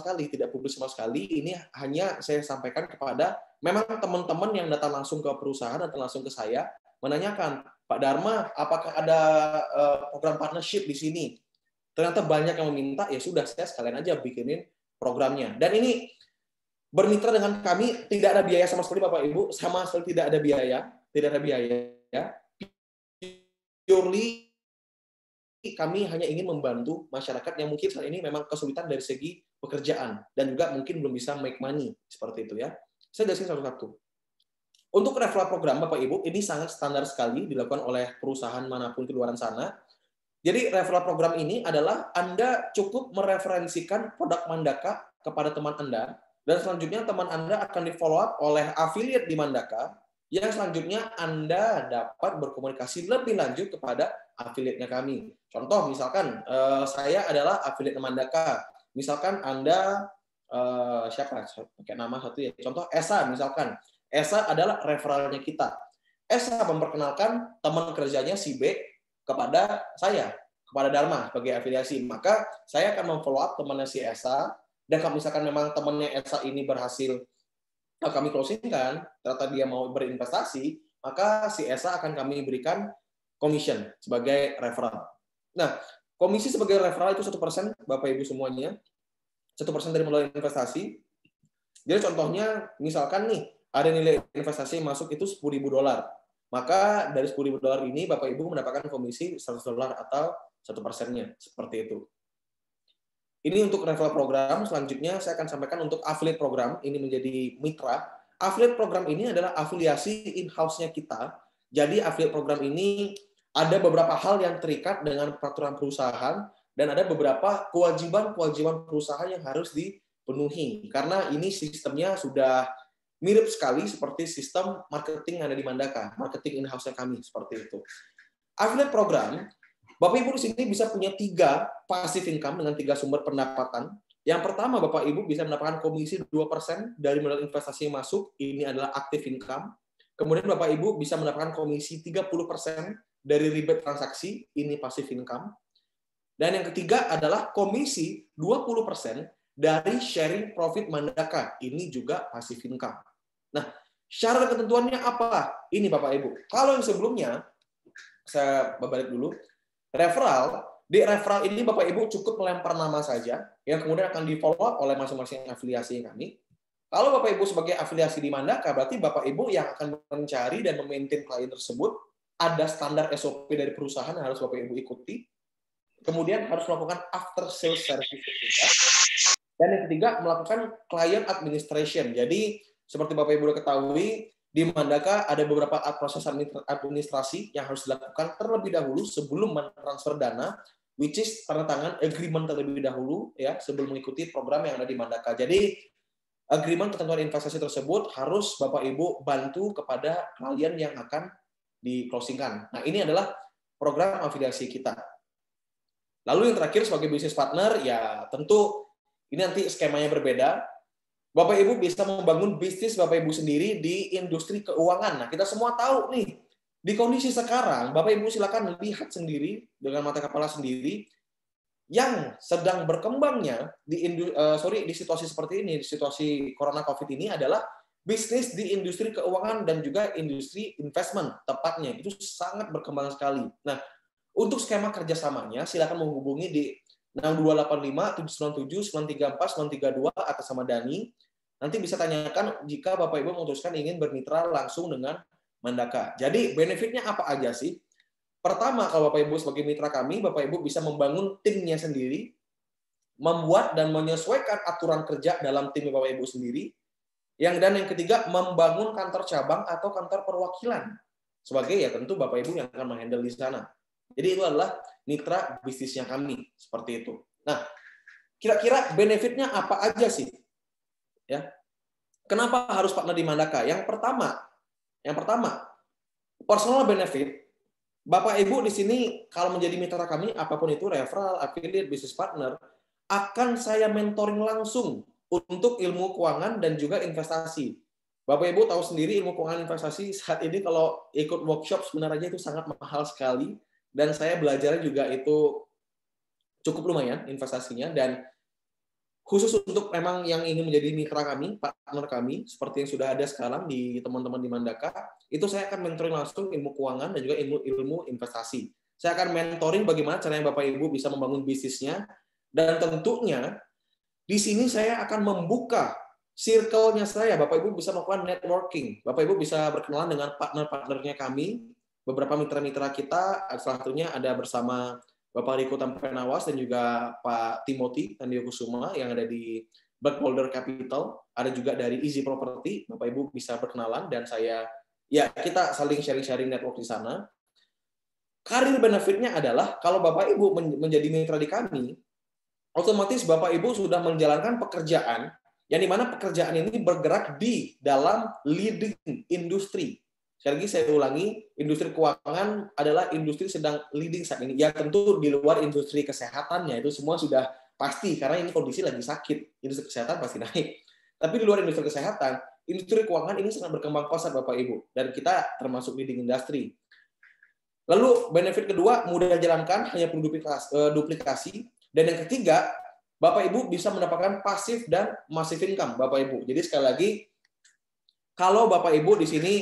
sekali. Ini hanya saya sampaikan kepada memang teman-teman yang datang langsung ke perusahaan, datang langsung ke saya, menanyakan, Pak Dharma, apakah ada program partnership di sini? Ternyata banyak yang meminta, ya sudah, saya sekalian aja bikinin programnya. Dan ini bermitra dengan kami, tidak ada biaya sama sekali, Bapak Ibu, sama sekali tidak ada biaya. Purely kami hanya ingin membantu masyarakat yang mungkin saat ini memang kesulitan dari segi pekerjaan dan juga mungkin belum bisa make money seperti itu ya. Saya jelasin satu-satu. Untuk referral program, Bapak Ibu, ini sangat standar sekali dilakukan oleh perusahaan manapun di luar sana. Jadi referral program ini adalah Anda cukup mereferensikan produk Mandaka kepada teman Anda, dan selanjutnya teman Anda akan di-follow up oleh affiliate di Mandaka, yang selanjutnya Anda dapat berkomunikasi lebih lanjut kepada affiliate-nya kami. Contoh, misalkan saya adalah affiliate Mandaka. Misalkan Anda, siapa? Pakai nama satu ya. Contoh, Esa misalkan. Esa adalah referralnya kita. Esa memperkenalkan teman kerjanya si B kepada saya, kepada Dharma sebagai afiliasi. Maka saya akan memfollow up temannya si Esa, dan kalau misalkan memang temannya Esa ini berhasil kami closing-kan, ternyata dia mau berinvestasi, maka si Esa akan kami berikan commission sebagai referral. Nah, komisi sebagai referral itu 1%, Bapak Ibu semuanya. 1% dari modal investasi. Jadi contohnya, misalkan nih, ada nilai investasi yang masuk itu $10.000. Maka dari $10.000 ini Bapak Ibu mendapatkan komisi $100 atau 1%-nya, seperti itu. Ini untuk referral program. Selanjutnya saya akan sampaikan untuk affiliate program. Ini menjadi mitra. Affiliate program ini adalah afiliasi in-house-nya kita. Jadi affiliate program ini ada beberapa hal yang terikat dengan peraturan perusahaan dan ada beberapa kewajiban perusahaan yang harus dipenuhi. Karena ini sistemnya sudah mirip sekali seperti sistem marketing yang ada di Mandaka, marketing in-house-nya kami, seperti itu. Affiliate program, Bapak Ibu di sini bisa punya 3 passive income dengan 3 sumber pendapatan. Yang pertama, Bapak Ibu bisa mendapatkan komisi 2% dari modal investasi yang masuk, ini adalah active income. Kemudian Bapak Ibu bisa mendapatkan komisi 30% dari rebate transaksi, ini passive income. Dan yang ketiga adalah komisi 20% dari sharing profit Mandaka, ini juga passive income. Nah, syarat ketentuannya apa? Ini Bapak Ibu. Kalau yang sebelumnya, saya balik dulu, di referral ini Bapak Ibu cukup melempar nama saja, yang kemudian akan di-follow up oleh masing-masing afiliasi kami. Kalau Bapak Ibu sebagai afiliasi di Mandaka, berarti Bapak Ibu yang akan mencari dan memaintain klien tersebut, ada standar SOP dari perusahaan yang harus Bapak Ibu ikuti. Kemudian harus melakukan after sales service. Dan yang ketiga, melakukan client administration. Jadi, seperti Bapak Ibu sudah ketahui, di Mandaka ada beberapa proses administrasi yang harus dilakukan terlebih dahulu sebelum mentransfer dana, which is tanda tangan agreement terlebih dahulu ya sebelum mengikuti program yang ada di Mandaka. Jadi agreement ketentuan investasi tersebut harus Bapak Ibu bantu kepada klien yang akan di-closingkan. Nah, ini adalah program afiliasi kita. Lalu yang terakhir sebagai business partner, ya tentu ini nanti skemanya berbeda. Bapak Ibu bisa membangun bisnis Bapak Ibu sendiri di industri keuangan. Nah, kita semua tahu nih, di kondisi sekarang, Bapak Ibu silakan lihat sendiri dengan mata kepala sendiri yang sedang berkembangnya di situasi seperti ini, di situasi Corona COVID ini adalah bisnis di industri keuangan dan juga industri investment tepatnya. Itu sangat berkembang sekali. Nah, untuk skema kerjasamanya, silakan menghubungi di 6285 797 934 932 atas nama Dani. Nanti bisa tanyakan jika Bapak Ibu memutuskan ingin bermitra langsung dengan Mandaka. Jadi benefitnya apa aja sih? Pertama, kalau Bapak Ibu sebagai mitra kami, Bapak Ibu bisa membangun timnya sendiri, membuat dan menyesuaikan aturan kerja dalam tim Bapak Ibu sendiri. Dan yang ketiga, membangun kantor cabang atau kantor perwakilan. Sebagai ya tentu Bapak Ibu yang akan menghandle di sana. Jadi itu adalah mitra bisnisnya kami, seperti itu. Nah, kira-kira benefitnya apa aja sih? Ya, kenapa harus partner di Mandaka? Yang pertama, personal benefit. Bapak Ibu di sini kalau menjadi mitra kami, apapun itu referral, affiliate, business partner, akan saya mentoring langsung untuk ilmu keuangan dan juga investasi. Bapak Ibu tahu sendiri ilmu keuangan investasi saat ini kalau ikut workshop sebenarnya itu sangat mahal sekali, dan saya belajar juga itu cukup lumayan investasinya. Dan khusus untuk memang yang ingin menjadi mitra kami, partner kami, seperti yang sudah ada sekarang di teman-teman di Mandaka, itu saya akan mentoring langsung ilmu keuangan dan juga ilmu investasi. Saya akan mentoring bagaimana caranya Bapak Ibu bisa membangun bisnisnya, dan tentunya di sini saya akan membuka circle-nya saya. Bapak Ibu bisa melakukan networking. Bapak Ibu bisa berkenalan dengan partner-partnernya kami, beberapa mitra-mitra kita, salah satunya ada bersama Bapak Riko Tampenawas dan juga Pak Timothy Tandiokusuma yang ada di Black Boulder Capital, ada juga dari Easy Property. Bapak Ibu bisa berkenalan dan kita saling sharing-sharing network di sana. Karir benefitnya adalah kalau Bapak Ibu menjadi mitra di kami, otomatis Bapak Ibu sudah menjalankan pekerjaan yang dimana pekerjaan ini bergerak di dalam leading industri. Sekali lagi saya ulangi, industri keuangan adalah industri sedang leading saat ini. Ya tentu di luar industri kesehatannya itu semua sudah pasti karena ini kondisi lagi sakit. Industri kesehatan pasti naik. Tapi di luar industri kesehatan, industri keuangan ini sangat berkembang pesat Bapak Ibu, dan kita termasuk leading industri. Lalu benefit kedua, mudah jalankan, hanya perlu duplikasi. Dan yang ketiga, Bapak Ibu bisa mendapatkan pasif dan massive income, Bapak Ibu. Jadi sekali lagi, kalau Bapak Ibu di sini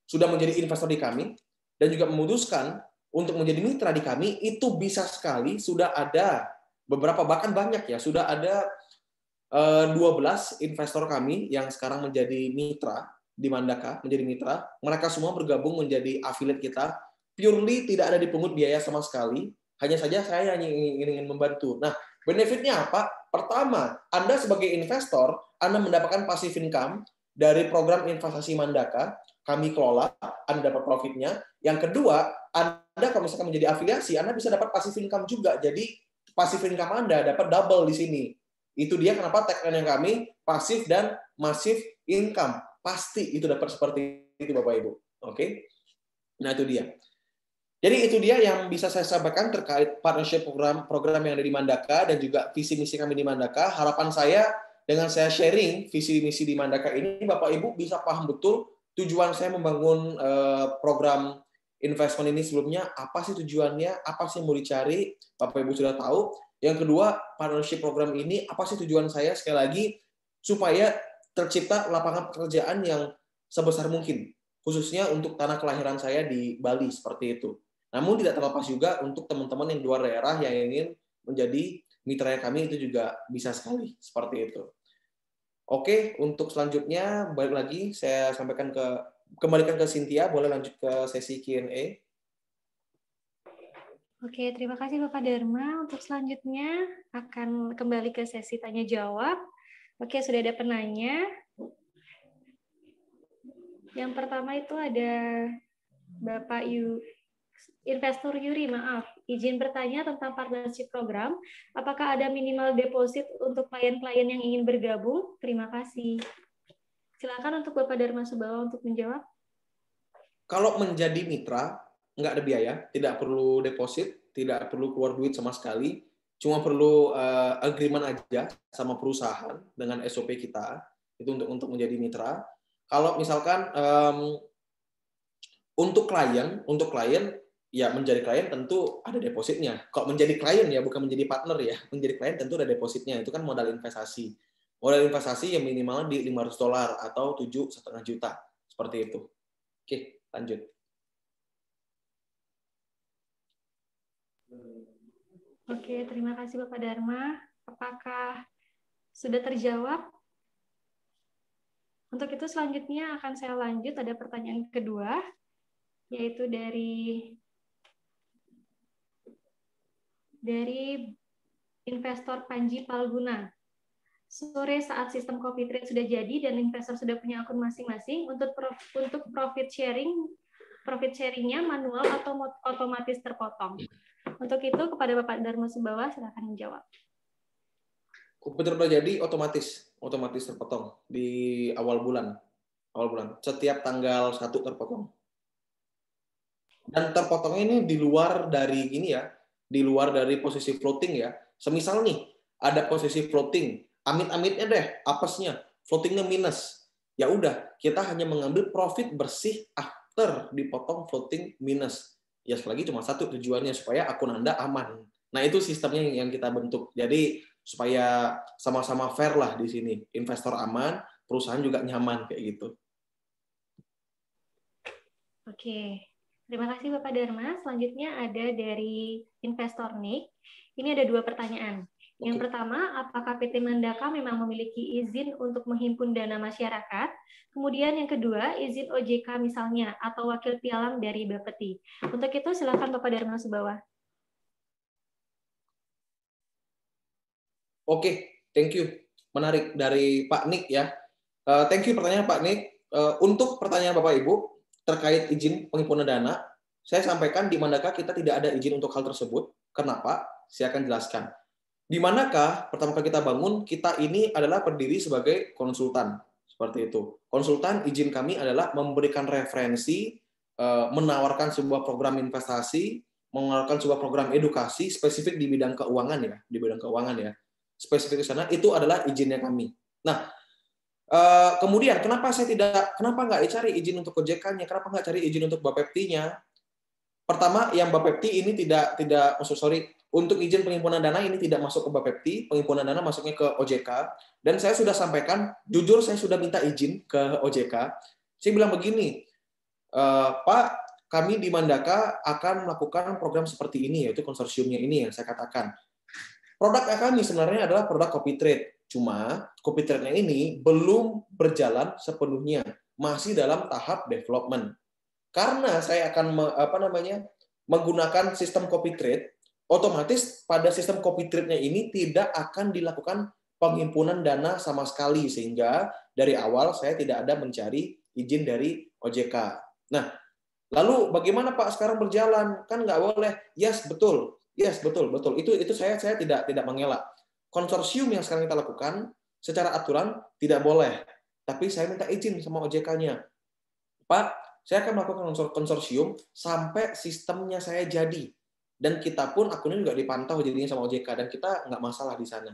sudah menjadi investor di kami dan juga memutuskan untuk menjadi mitra di kami, itu bisa sekali sudah ada beberapa, bahkan banyak ya, sudah ada 12 investor kami yang sekarang menjadi mitra di Mandaka, menjadi mitra. Mereka semua bergabung menjadi affiliate kita. Purely tidak ada dipungut biaya sama sekali. Hanya saja saya hanya ingin membantu. Nah, benefitnya apa? Pertama, Anda sebagai investor, Anda mendapatkan passive income dari program investasi Mandaka. Kami kelola, Anda dapat profitnya. Yang kedua, Anda kalau misalkan menjadi afiliasi, Anda bisa dapat passive income juga. Jadi, passive income Anda dapat double di sini. Itu dia kenapa tagline yang kami, passive dan massive income. Pasti itu dapat seperti itu, Bapak Ibu. Oke? Nah, itu dia. Jadi itu dia yang bisa saya sampaikan terkait partnership program yang ada di Mandaka dan juga visi misi kami di Mandaka. Harapan saya dengan saya sharing visi misi di Mandaka ini, Bapak Ibu bisa paham betul tujuan saya membangun program investment ini sebelumnya, apa sih tujuannya, apa sih yang mau dicari, Bapak Ibu sudah tahu. Yang kedua, partnership program ini, apa sih tujuan saya, sekali lagi, supaya tercipta lapangan pekerjaan yang sebesar mungkin, khususnya untuk tanah kelahiran saya di Bali, seperti itu. Namun tidak terlepas juga untuk teman-teman yang di luar daerah yang ingin menjadi mitra kami, itu juga bisa sekali seperti itu. Oke, untuk selanjutnya balik lagi saya kembalikan ke Cynthia, boleh lanjut ke sesi Q&A. Oke, terima kasih Bapak Dharma. Untuk selanjutnya akan kembali ke sesi tanya jawab. Oke, sudah ada penanya. Yang pertama itu ada Bapak Investor Yuri, maaf. Izin bertanya tentang partnership program. Apakah ada minimal deposit untuk klien-klien yang ingin bergabung? Terima kasih. Silakan untuk Bapak Dharma Subawa untuk menjawab. Kalau menjadi mitra, nggak ada biaya, tidak perlu deposit, tidak perlu keluar duit sama sekali, cuma perlu agreement aja sama perusahaan dengan SOP kita, itu untuk menjadi mitra. Kalau misalkan untuk klien ya menjadi klien tentu ada depositnya. Kalau menjadi klien ya bukan menjadi partner ya, menjadi klien tentu ada depositnya. Itu kan modal investasi. Modal investasi yang minimal di $500 atau 7,5 juta seperti itu. Oke, lanjut. Oke, terima kasih Bapak Dharma. Apakah sudah terjawab? Untuk itu selanjutnya akan saya lanjut, ada pertanyaan kedua, yaitu dari investor Panji Palguna. Sore saat sistem copy trade sudah jadi dan investor sudah punya akun masing-masing, untuk profit sharingnya manual atau otomatis terpotong. Untuk itu kepada Bapak Dharma Subawa silakan menjawab. Komputer udah jadi otomatis terpotong di awal bulan. Setiap tanggal 1 terpotong. Dan terpotongnya ini di luar dari posisi floating ya. Semisal nih ada posisi floating, amit-amitnya deh, apesnya, floatingnya minus. Ya udah, kita hanya mengambil profit bersih after dipotong floating minus. Ya sekali lagi cuma satu tujuannya, supaya akun Anda aman. Nah itu sistemnya yang kita bentuk. Jadi supaya sama-sama fair lah di sini. Investor aman, perusahaan juga nyaman kayak gitu. Oke, terima kasih Bapak Dharma. Selanjutnya ada dari investor Nick. Ini ada 2 pertanyaan. Yang pertama, apakah PT Mandaka memang memiliki izin untuk menghimpun dana masyarakat? Kemudian yang kedua, izin OJK misalnya, atau wakil pialang dari Bapeti. Untuk itu silakan Bapak Dharma Subawah. Oke, thank you. Menarik dari Pak Nick ya. Thank you pertanyaan Pak Nick. Untuk pertanyaan Bapak Ibu terkait izin penghimpunan dana, saya sampaikan di Mandaka kita tidak ada izin untuk hal tersebut. Kenapa? Saya akan jelaskan. Di manakah pertama kali kita bangun, kita ini adalah berdiri sebagai konsultan. Seperti itu. Konsultan izin kami adalah memberikan referensi, menawarkan sebuah program investasi, menawarkan sebuah program edukasi spesifik di bidang keuangan ya, di bidang keuangan ya. Spesifik di sana itu adalah izinnya kami. Nah, kemudian kenapa nggak cari izin untuk OJK-nya, kenapa nggak cari izin untuk Bapepti-nya? Pertama, yang Bapepti ini untuk izin penghimpunan dana ini tidak masuk ke Bapepti, penghimpunan dana masuknya ke OJK. Dan saya sudah sampaikan, jujur saya sudah minta izin ke OJK. Saya bilang begini, Pak, kami di Mandaka akan melakukan program seperti ini, yaitu konsorsiumnya ini yang saya katakan. Produk kami sebenarnya adalah produk copy trade. Cuma copy trade-nya ini belum berjalan sepenuhnya, masih dalam tahap development. Karena saya akan menggunakan sistem copy trade, otomatis pada sistem copy trade-nya ini tidak akan dilakukan penghimpunan dana sama sekali, sehingga dari awal saya tidak ada mencari izin dari OJK. Nah, lalu bagaimana Pak sekarang berjalan? Kan nggak boleh. Yes, betul. Itu saya tidak mengelak. Konsorsium yang sekarang kita lakukan secara aturan tidak boleh. Tapi saya minta izin sama OJK-nya. Pak, saya akan melakukan konsorsium sampai sistemnya saya jadi. Dan kita pun akunnya juga dipantau jadinya sama OJK. Dan kita nggak masalah di sana.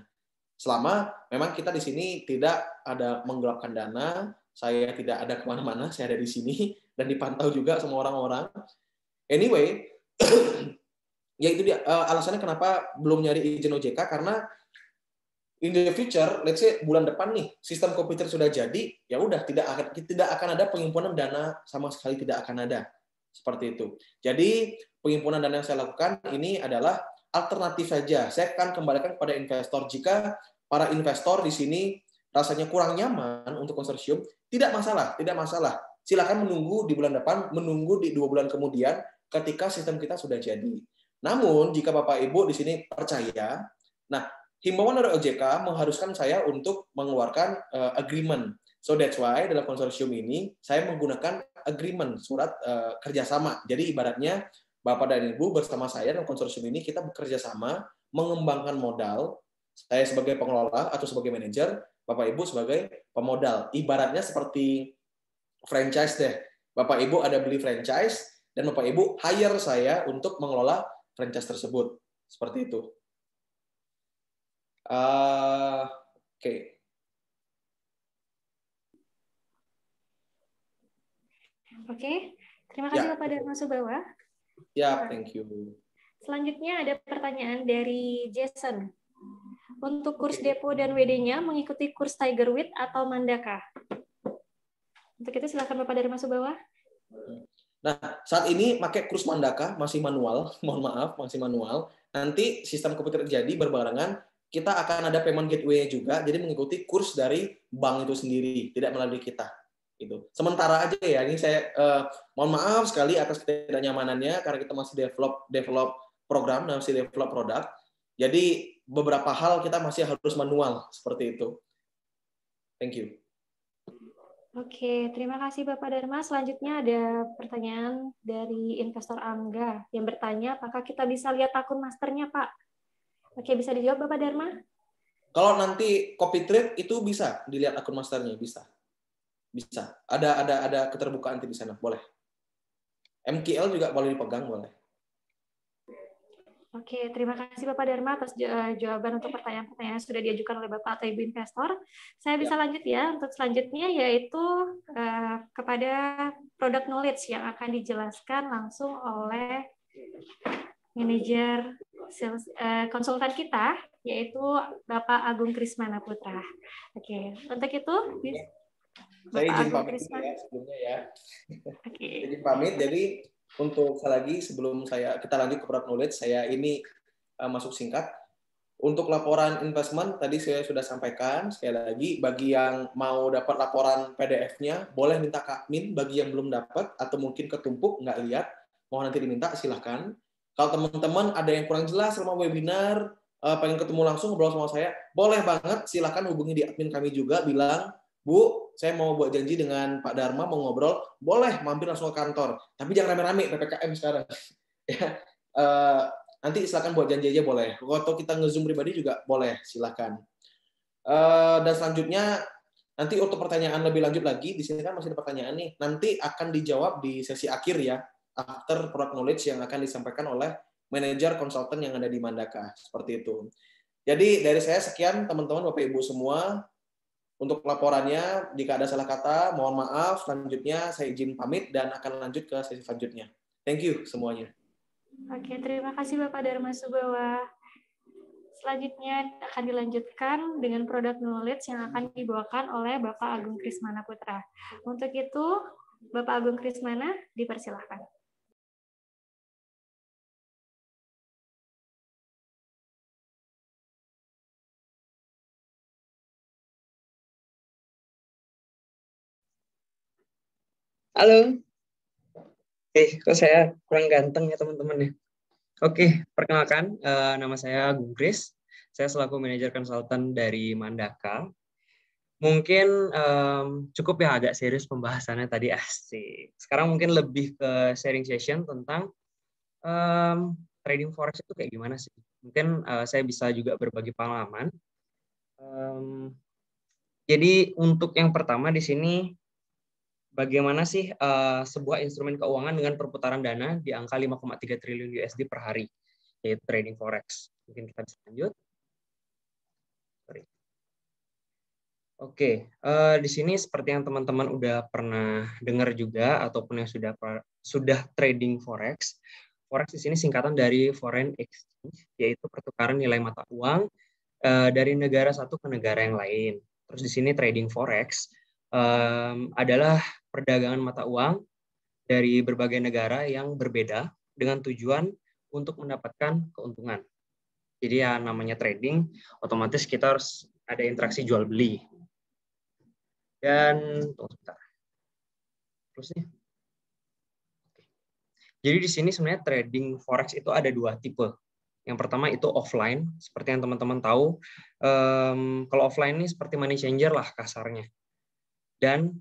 Selama memang kita di sini tidak ada menggelapkan dana, saya tidak ada kemana-mana, saya ada di sini, dan dipantau juga sama orang-orang. Anyway, ya itu dia alasannya kenapa belum nyari izin OJK, karena in the future, let's say bulan depan nih, sistem komputer sudah jadi, ya udah tidak akan ada penghimpunan dana sama sekali, tidak akan ada. Seperti itu. Jadi penghimpunan dana yang saya lakukan ini adalah alternatif saja. Saya akan kembalikan kepada investor. Jika para investor di sini rasanya kurang nyaman untuk konsorsium, tidak masalah. Silakan menunggu di bulan depan, menunggu di 2 bulan kemudian ketika sistem kita sudah jadi. Namun jika Bapak Ibu di sini percaya, nah himbauan dari OJK mengharuskan saya untuk mengeluarkan agreement. So that's why dalam konsorsium ini saya menggunakan agreement, surat kerjasama. Jadi ibaratnya Bapak dan Ibu bersama saya dalam konsorsium ini kita bekerja sama mengembangkan modal. Saya sebagai pengelola atau sebagai manajer, Bapak Ibu sebagai pemodal. Ibaratnya seperti franchise deh. Bapak Ibu ada beli franchise dan Bapak Ibu hire saya untuk mengelola franchise tersebut. Seperti itu. Oke. Oke, terima kasih Bapak Dharma Subawah. Ya, thank you. Selanjutnya ada pertanyaan dari Jason. Untuk kurs depo dan WD-nya mengikuti kurs Tigerwit atau Mandaka? Untuk itu silakan Bapak Dharma Subawah. Nah, saat ini pakai kurs Mandaka, masih manual, mohon maaf, masih manual. Nanti sistem komputer jadi berbarengan, kita akan ada payment gateway juga, jadi mengikuti kurs dari bank itu sendiri, tidak melalui kita. Gitu. Sementara aja ya, ini saya mohon maaf sekali atas ketidaknyamanannya, karena kita masih develop program, masih develop produk. Jadi beberapa hal kita masih harus manual, seperti itu. Thank you. Oke, terima kasih Bapak Dharma. Selanjutnya ada pertanyaan dari investor Angga yang bertanya, apakah kita bisa lihat akun masternya, Pak? Oke, bisa dijawab Bapak Dharma? Kalau nanti copy trade itu bisa dilihat akun masternya, bisa. Ada keterbukaan di sana, boleh. MQL juga boleh dipegang, boleh. Oke, terima kasih Bapak Dharma atas jawaban untuk pertanyaan-pertanyaan yang sudah diajukan oleh Bapak atau Ibu investor. Saya bisa lanjut ya, untuk selanjutnya yaitu kepada product knowledge yang akan dijelaskan langsung oleh manajer konsultan kita, yaitu Bapak Agung Krismana Putra. Oke, untuk itu saya Bapak izin Agung pamit Krismana. ya sebelumnya ya. Oke. Izin pamit. Jadi untuk lagi sebelum kita lanjut ke product knowledge, saya ini masuk singkat. Untuk laporan investment tadi saya sudah sampaikan sekali lagi, bagi yang mau dapat laporan PDF-nya boleh minta ke admin, bagi yang belum dapat atau mungkin ketumpuk nggak lihat mau nanti diminta silahkan. Kalau teman-teman ada yang kurang jelas selama webinar, pengen ketemu langsung ngobrol sama saya, boleh banget silahkan hubungi di admin kami juga, bilang Bu, saya mau buat janji dengan Pak Dharma mau ngobrol, boleh mampir langsung ke kantor, tapi jangan rame-rame PPKM sekarang. Ya, nanti silakan buat janji aja boleh. Atau kita nge-zoom pribadi juga boleh, silakan. Dan selanjutnya nanti untuk pertanyaan lebih lanjut lagi, di sini kan masih ada pertanyaan nih. Nanti akan dijawab di sesi akhir ya, after product knowledge yang akan disampaikan oleh manajer konsultan yang ada di Mandaka, seperti itu. Jadi dari saya sekian teman-teman Bapak Ibu semua. Untuk laporannya, jika ada salah kata, mohon maaf. Selanjutnya saya izin pamit dan akan lanjut ke sesi selanjutnya. Thank you semuanya. Oke, terima kasih Bapak Dharma Subawa. Selanjutnya akan dilanjutkan dengan product knowledge yang akan dibawakan oleh Bapak Agung Krismana Putra. Untuk itu, Bapak Agung Krismana, dipersilahkan. Halo. Kok saya kurang ganteng ya teman-teman ya? Oke, perkenalkan, nama saya Agung Kris. Saya selaku manajer konsultan dari Mandaka. Mungkin cukup ya agak serius pembahasannya tadi, asik. Sekarang mungkin lebih ke sharing session tentang trading forex itu kayak gimana sih? Mungkin saya bisa juga berbagi pengalaman. Jadi untuk yang pertama di sini, bagaimana sih sebuah instrumen keuangan dengan perputaran dana di angka 5,3 triliun USD per hari, yaitu trading forex. Mungkin kita bisa lanjut. Oke, di sini seperti yang teman-teman udah pernah dengar juga ataupun yang sudah trading forex. Forex di sini singkatan dari foreign exchange, yaitu pertukaran nilai mata uang dari negara satu ke negara yang lain. Terus di sini trading forex adalah perdagangan mata uang dari berbagai negara yang berbeda dengan tujuan untuk mendapatkan keuntungan. Jadi ya namanya trading, otomatis kita harus ada interaksi jual beli. Dan tunggu sebentar. Terus nih. Jadi di sini sebenarnya trading forex itu ada dua tipe. Yang pertama itu offline, seperti yang teman-teman tahu. Kalau offline ini seperti money changer lah kasarnya. Dan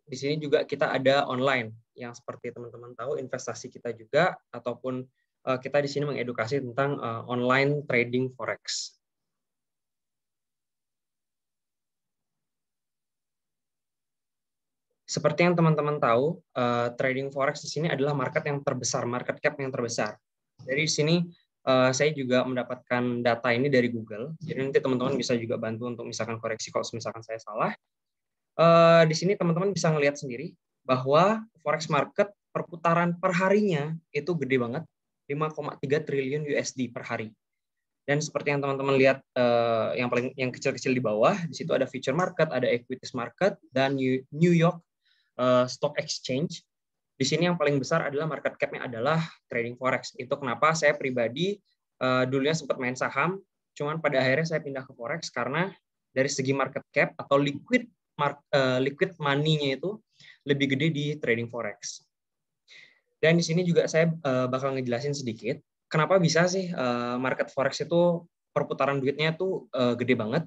di sini juga kita ada online, yang seperti teman-teman tahu investasi kita juga, ataupun kita di sini mengedukasi tentang online trading forex. Seperti yang teman-teman tahu, trading forex di sini adalah market yang terbesar, market cap yang terbesar. Dari sini saya juga mendapatkan data ini dari Google. Jadi nanti teman-teman bisa juga bantu untuk misalkan koreksi kalau misalkan saya salah. Di sini teman-teman bisa ngelihat sendiri bahwa forex market perputaran per harinya itu gede banget, 5,3 triliun USD per hari. Dan seperti yang teman-teman lihat yang kecil-kecil di bawah, di situ ada future market, ada equities market, dan New York Stock Exchange. Di sini yang paling besar adalah market cap-nya adalah trading forex. Itu kenapa saya pribadi dulunya sempat main saham, cuman pada akhirnya saya pindah ke forex karena dari segi market cap atau liquid money-nya itu lebih gede di trading forex. Dan di sini juga saya bakal ngejelasin sedikit kenapa bisa sih market forex itu perputaran duitnya tuh gede banget.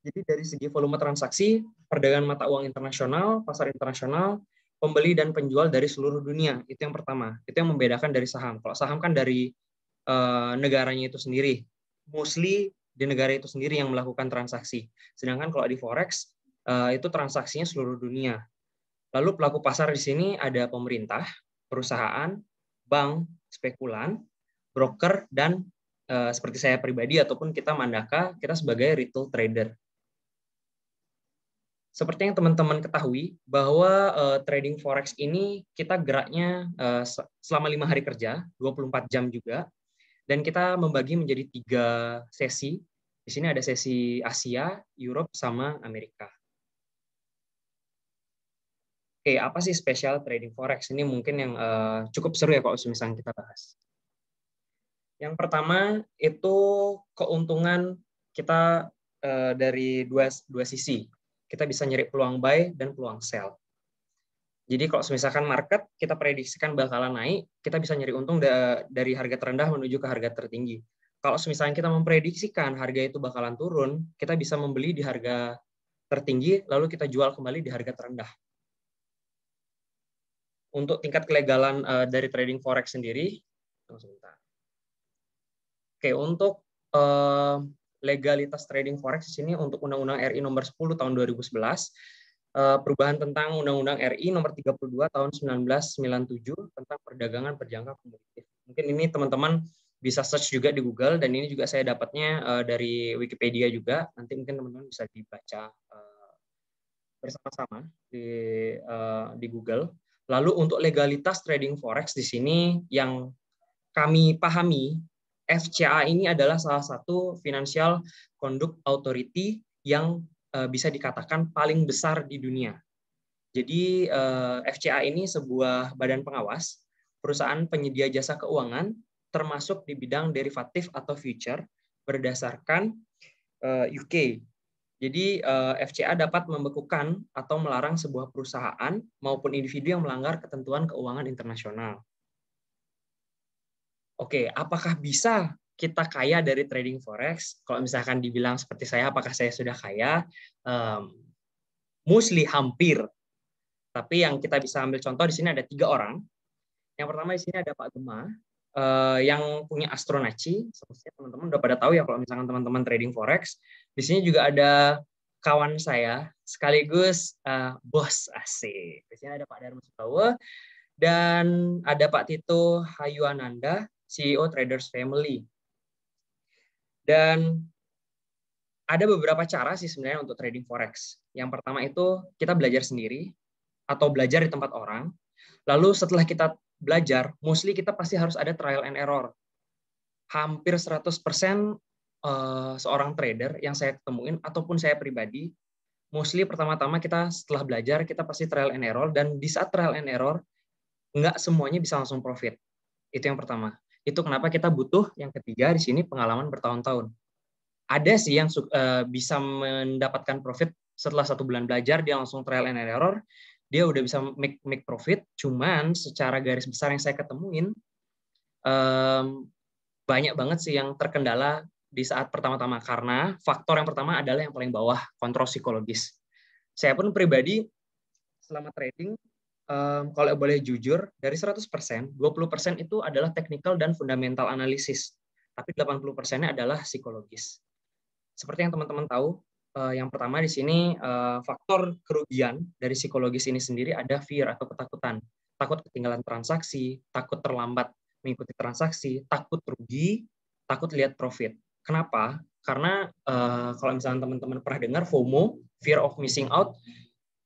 Jadi dari segi volume transaksi, perdagangan mata uang internasional, pasar internasional, pembeli dan penjual dari seluruh dunia, itu yang pertama. Itu yang membedakan dari saham. Kalau saham kan dari negaranya itu sendiri, mostly di negara itu sendiri yang melakukan transaksi. Sedangkan kalau di forex itu transaksinya seluruh dunia. Lalu pelaku pasar di sini ada pemerintah, perusahaan, bank, spekulan, broker, dan seperti saya pribadi ataupun kita Mandaka, kita sebagai retail trader. Seperti yang teman-teman ketahui, bahwa trading forex ini kita geraknya selama 5 hari kerja, 24 jam juga, dan kita membagi menjadi 3 sesi. Di sini ada sesi Asia, Europe, sama Amerika. Oke, apa sih spesial trading forex? Ini mungkin yang cukup seru ya kalau misalnya kita bahas. Yang pertama itu keuntungan kita dari dua sisi. Kita bisa nyari peluang buy dan peluang sell. Jadi kalau misalkan market kita prediksikan bakalan naik, kita bisa nyari untung dari harga terendah menuju ke harga tertinggi. Kalau misalnya kita memprediksikan harga itu bakalan turun, kita bisa membeli di harga tertinggi, lalu kita jual kembali di harga terendah. Untuk tingkat kelegalan dari trading forex sendiri, oke, untuk legalitas trading forex di sini untuk Undang-Undang RI nomor 10 tahun 2011, perubahan tentang Undang-Undang RI nomor 32 tahun 1997 tentang perdagangan berjangka kumulatif. Mungkin ini teman-teman bisa search juga di Google, dan ini juga saya dapatnya dari Wikipedia juga. Nanti mungkin teman-teman bisa dibaca bersama-sama di Google. Lalu untuk legalitas trading forex di sini yang kami pahami, FCA ini adalah salah satu Financial Conduct Authority yang bisa dikatakan paling besar di dunia. Jadi FCA ini sebuah badan pengawas perusahaan penyedia jasa keuangan termasuk di bidang derivatif atau future berdasarkan UK. Jadi FCA dapat membekukan atau melarang sebuah perusahaan maupun individu yang melanggar ketentuan keuangan internasional. Oke, apakah bisa kita kaya dari trading forex? Kalau misalkan dibilang seperti saya, apakah saya sudah kaya? Mostly hampir. Tapi yang kita bisa ambil contoh di sini ada 3 orang. Yang pertama di sini ada Pak Gema, yang punya Astronaci. Sepertinya teman-teman udah pada tahu ya kalau misalkan teman-teman trading forex. Di sini juga ada kawan saya, sekaligus bos asik. Di sini ada Pak Dharma Subawa, dan ada Pak Tito Hayuananda, CEO Traders Family. Dan ada beberapa cara sih sebenarnya untuk trading forex. Yang pertama itu kita belajar sendiri atau belajar di tempat orang. Lalu setelah kita belajar, mostly kita pasti harus ada trial and error. Hampir 100% seorang trader yang saya ketemuin ataupun saya pribadi, mostly pertama-tama kita setelah belajar kita pasti trial and error, dan di saat trial and error nggak semuanya bisa langsung profit. Itu yang pertama. Itu kenapa kita butuh yang ketiga di sini pengalaman bertahun-tahun. Ada sih yang bisa mendapatkan profit setelah 1 bulan belajar, dia langsung trial and error, dia udah bisa make profit. Cuman secara garis besar yang saya ketemuin, banyak banget sih yang terkendala di saat pertama-tama, karena faktor yang pertama adalah yang paling bawah, kontrol psikologis. Saya pun pribadi selama trading, kalau boleh jujur, dari 100%, 20% itu adalah technical dan fundamental analisis. Tapi 80%-nya adalah psikologis. Seperti yang teman-teman tahu, yang pertama di sini faktor kerugian dari psikologis ini sendiri ada fear atau ketakutan. Takut ketinggalan transaksi, takut terlambat mengikuti transaksi, takut rugi, takut lihat profit. Kenapa? Karena kalau misalnya teman-teman pernah dengar FOMO, fear of missing out,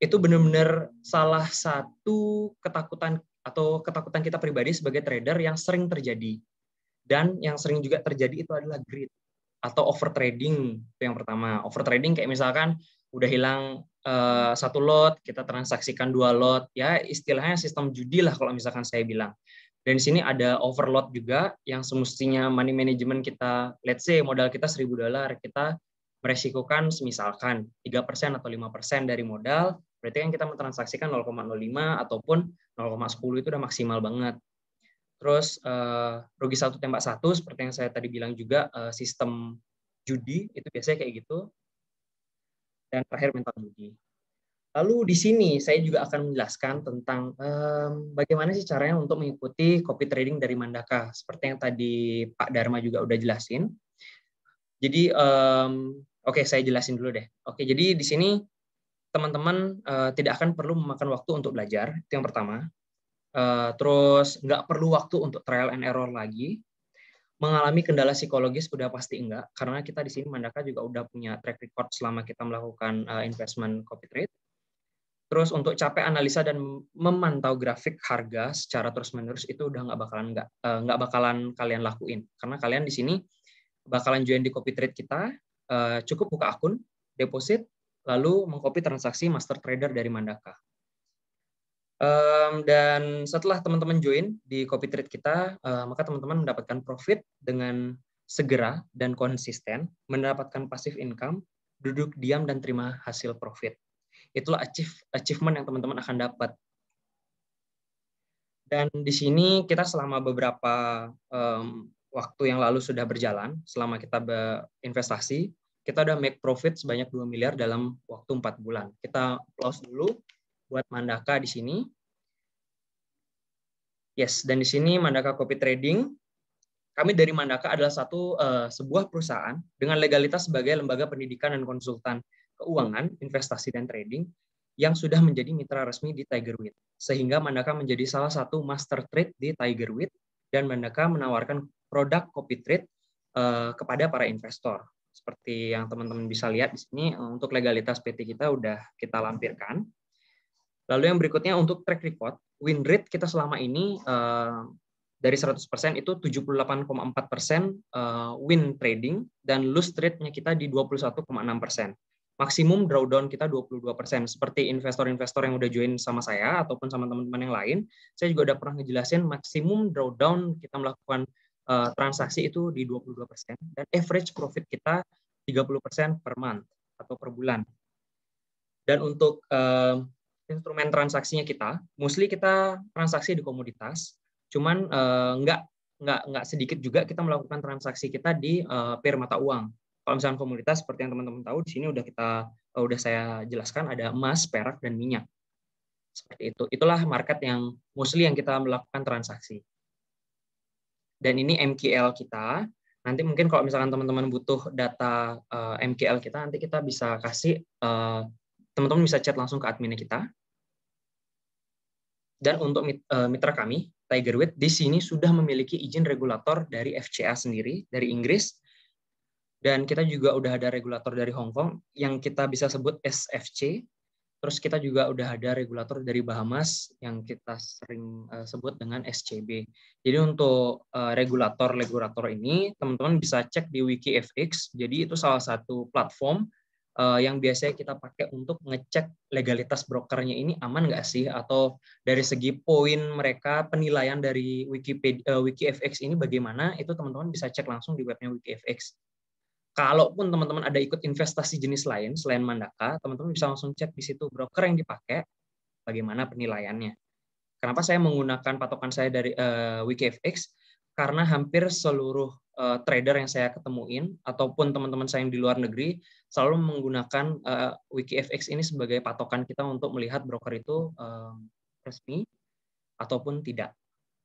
itu benar-benar salah satu ketakutan atau ketakutan kita pribadi sebagai trader yang sering terjadi. Dan yang sering juga terjadi itu adalah greed atau overtrading. Itu yang pertama. Overtrading kayak misalkan udah hilang 1 lot, kita transaksikan 2 lot. Ya istilahnya sistem judi lah kalau misalkan saya bilang. Dan di sini ada overload juga yang semestinya money management kita, let's say modal kita $1.000, kita meresikokan misalkan 3% atau 5% dari modal, berarti kan kita mentransaksikan 0,05 ataupun 0,10 itu udah maksimal banget. Terus rugi 1 tembak 1 seperti yang saya tadi bilang juga, sistem judi itu biasanya kayak gitu. Dan terakhir mental judi. Lalu di sini saya juga akan menjelaskan tentang bagaimana sih caranya untuk mengikuti copy trading dari Mandaka, seperti yang tadi Pak Dharma juga udah jelasin. Jadi oke, saya jelasin dulu deh. Oke, jadi di sini teman-teman tidak akan perlu memakan waktu untuk belajar, itu yang pertama. Terus nggak perlu waktu untuk trial and error lagi. mengalami kendala psikologis udah pasti enggak, karena kita di sini Mandaka juga udah punya track record selama kita melakukan investment copy trade. Terus untuk capek analisa dan memantau grafik harga secara terus-menerus itu udah nggak bakalan kalian lakuin, karena kalian di sini bakalan join di copy trade kita, cukup buka akun, deposit, lalu mengcopy transaksi master trader dari Mandaka. Dan setelah teman-teman join di copy trade kita, maka teman-teman mendapatkan profit dengan segera dan konsisten, mendapatkan passive income, duduk diam dan terima hasil profit. Itulah achievement yang teman-teman akan dapat. Dan di sini kita selama beberapa waktu yang lalu sudah berjalan, selama kita berinvestasi, kita udah make profit sebanyak 2 miliar dalam waktu 4 bulan. Kita close dulu buat Mandaka di sini. Yes, dan di sini Mandaka Copy Trading. Kami dari Mandaka adalah sebuah perusahaan dengan legalitas sebagai lembaga pendidikan dan konsultan keuangan, investasi dan trading yang sudah menjadi mitra resmi di Tigerwit. Sehingga Mandaka menjadi salah satu master trade di Tigerwit dan Mandaka menawarkan produk copy trade kepada para investor. Seperti yang teman-teman bisa lihat di sini, untuk legalitas PT kita udah kita lampirkan. Lalu yang berikutnya untuk track record, win rate kita selama ini dari 100% itu 78,4% win trading dan lose rate-nya kita di 21,6%. Maksimum drawdown kita 22%. Seperti investor-investor yang udah join sama saya ataupun sama teman-teman yang lain, saya juga udah pernah ngejelasin maksimum drawdown kita melakukan transaksi itu di 22% dan average profit kita 30% per month atau per bulan. Dan untuk instrumen transaksinya kita, mostly kita transaksi di komoditas, cuman nggak sedikit juga kita melakukan transaksi kita di pair mata uang. Kalau misalnya komoditas seperti yang teman-teman tahu di sini udah saya jelaskan ada emas, perak dan minyak. Seperti itu. Itulah market yang mostly yang kita melakukan transaksi. Dan ini MQL kita. Nanti mungkin kalau misalkan teman-teman butuh data MQL kita, nanti kita bisa kasih, teman-teman bisa chat langsung ke adminnya kita. Dan untuk mitra kami, Tigerwit, di sini sudah memiliki izin regulator dari FCA sendiri, dari Inggris. Dan kita juga udah ada regulator dari Hong Kong, yang kita bisa sebut SFC. Terus kita juga udah ada regulator dari Bahamas, yang kita sering sebut dengan SCB. Jadi untuk regulator ini, teman-teman bisa cek di WikiFX. Jadi itu salah satu platform yang biasanya kita pakai untuk ngecek legalitas brokernya ini aman nggak sih, atau dari segi poin mereka penilaian dari WikiFX ini bagaimana, itu teman-teman bisa cek langsung di webnya WikiFX. Kalaupun teman-teman ada ikut investasi jenis lain selain Mandaka, teman-teman bisa langsung cek di situ broker yang dipakai bagaimana penilaiannya. Kenapa saya menggunakan patokan saya dari WikiFX? Karena hampir seluruh trader yang saya ketemuin ataupun teman-teman saya yang di luar negeri selalu menggunakan WikiFX ini sebagai patokan kita untuk melihat broker itu resmi ataupun tidak.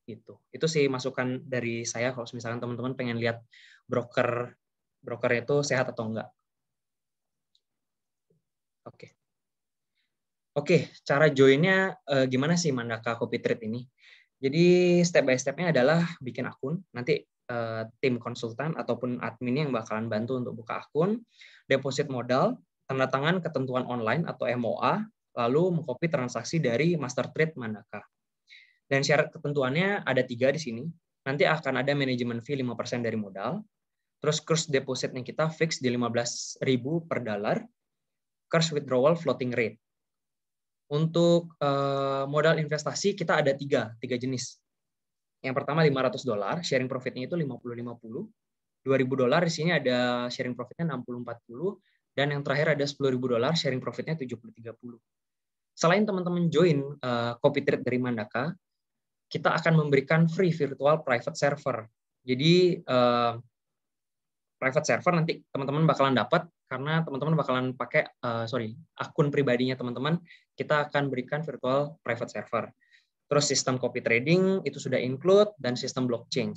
Gitu. Itu sih masukan dari saya kalau misalkan teman-teman pengen lihat broker itu sehat atau enggak. Oke, cara joinnya gimana sih Mandaka Copy Trade ini? Jadi step by step-nya adalah bikin akun, nanti tim konsultan ataupun admin yang bakalan bantu untuk buka akun, deposit modal, tanda tangan ketentuan online atau MOA, lalu mengcopy transaksi dari master trade Mandaka. Dan syarat ketentuannya ada 3 di sini. Nanti akan ada manajemen fee 5% dari modal. Terus kurs depositnya kita fix di 15.000 per dolar. Kurs withdrawal floating rate. Untuk modal investasi kita ada 3 jenis. Yang pertama $500, sharing profitnya itu 50-50. $2.000 di sini ada sharing profitnya 60-40. Dan yang terakhir ada $10.000, sharing profitnya 70-30. Selain teman-teman join copy trade dari Mandaka, kita akan memberikan free virtual private server. Jadi private server nanti teman-teman bakalan dapat karena teman-teman bakalan pakai akun pribadinya teman-teman, kita akan berikan virtual private server. Terus sistem copy trading itu sudah include dan sistem blockchain.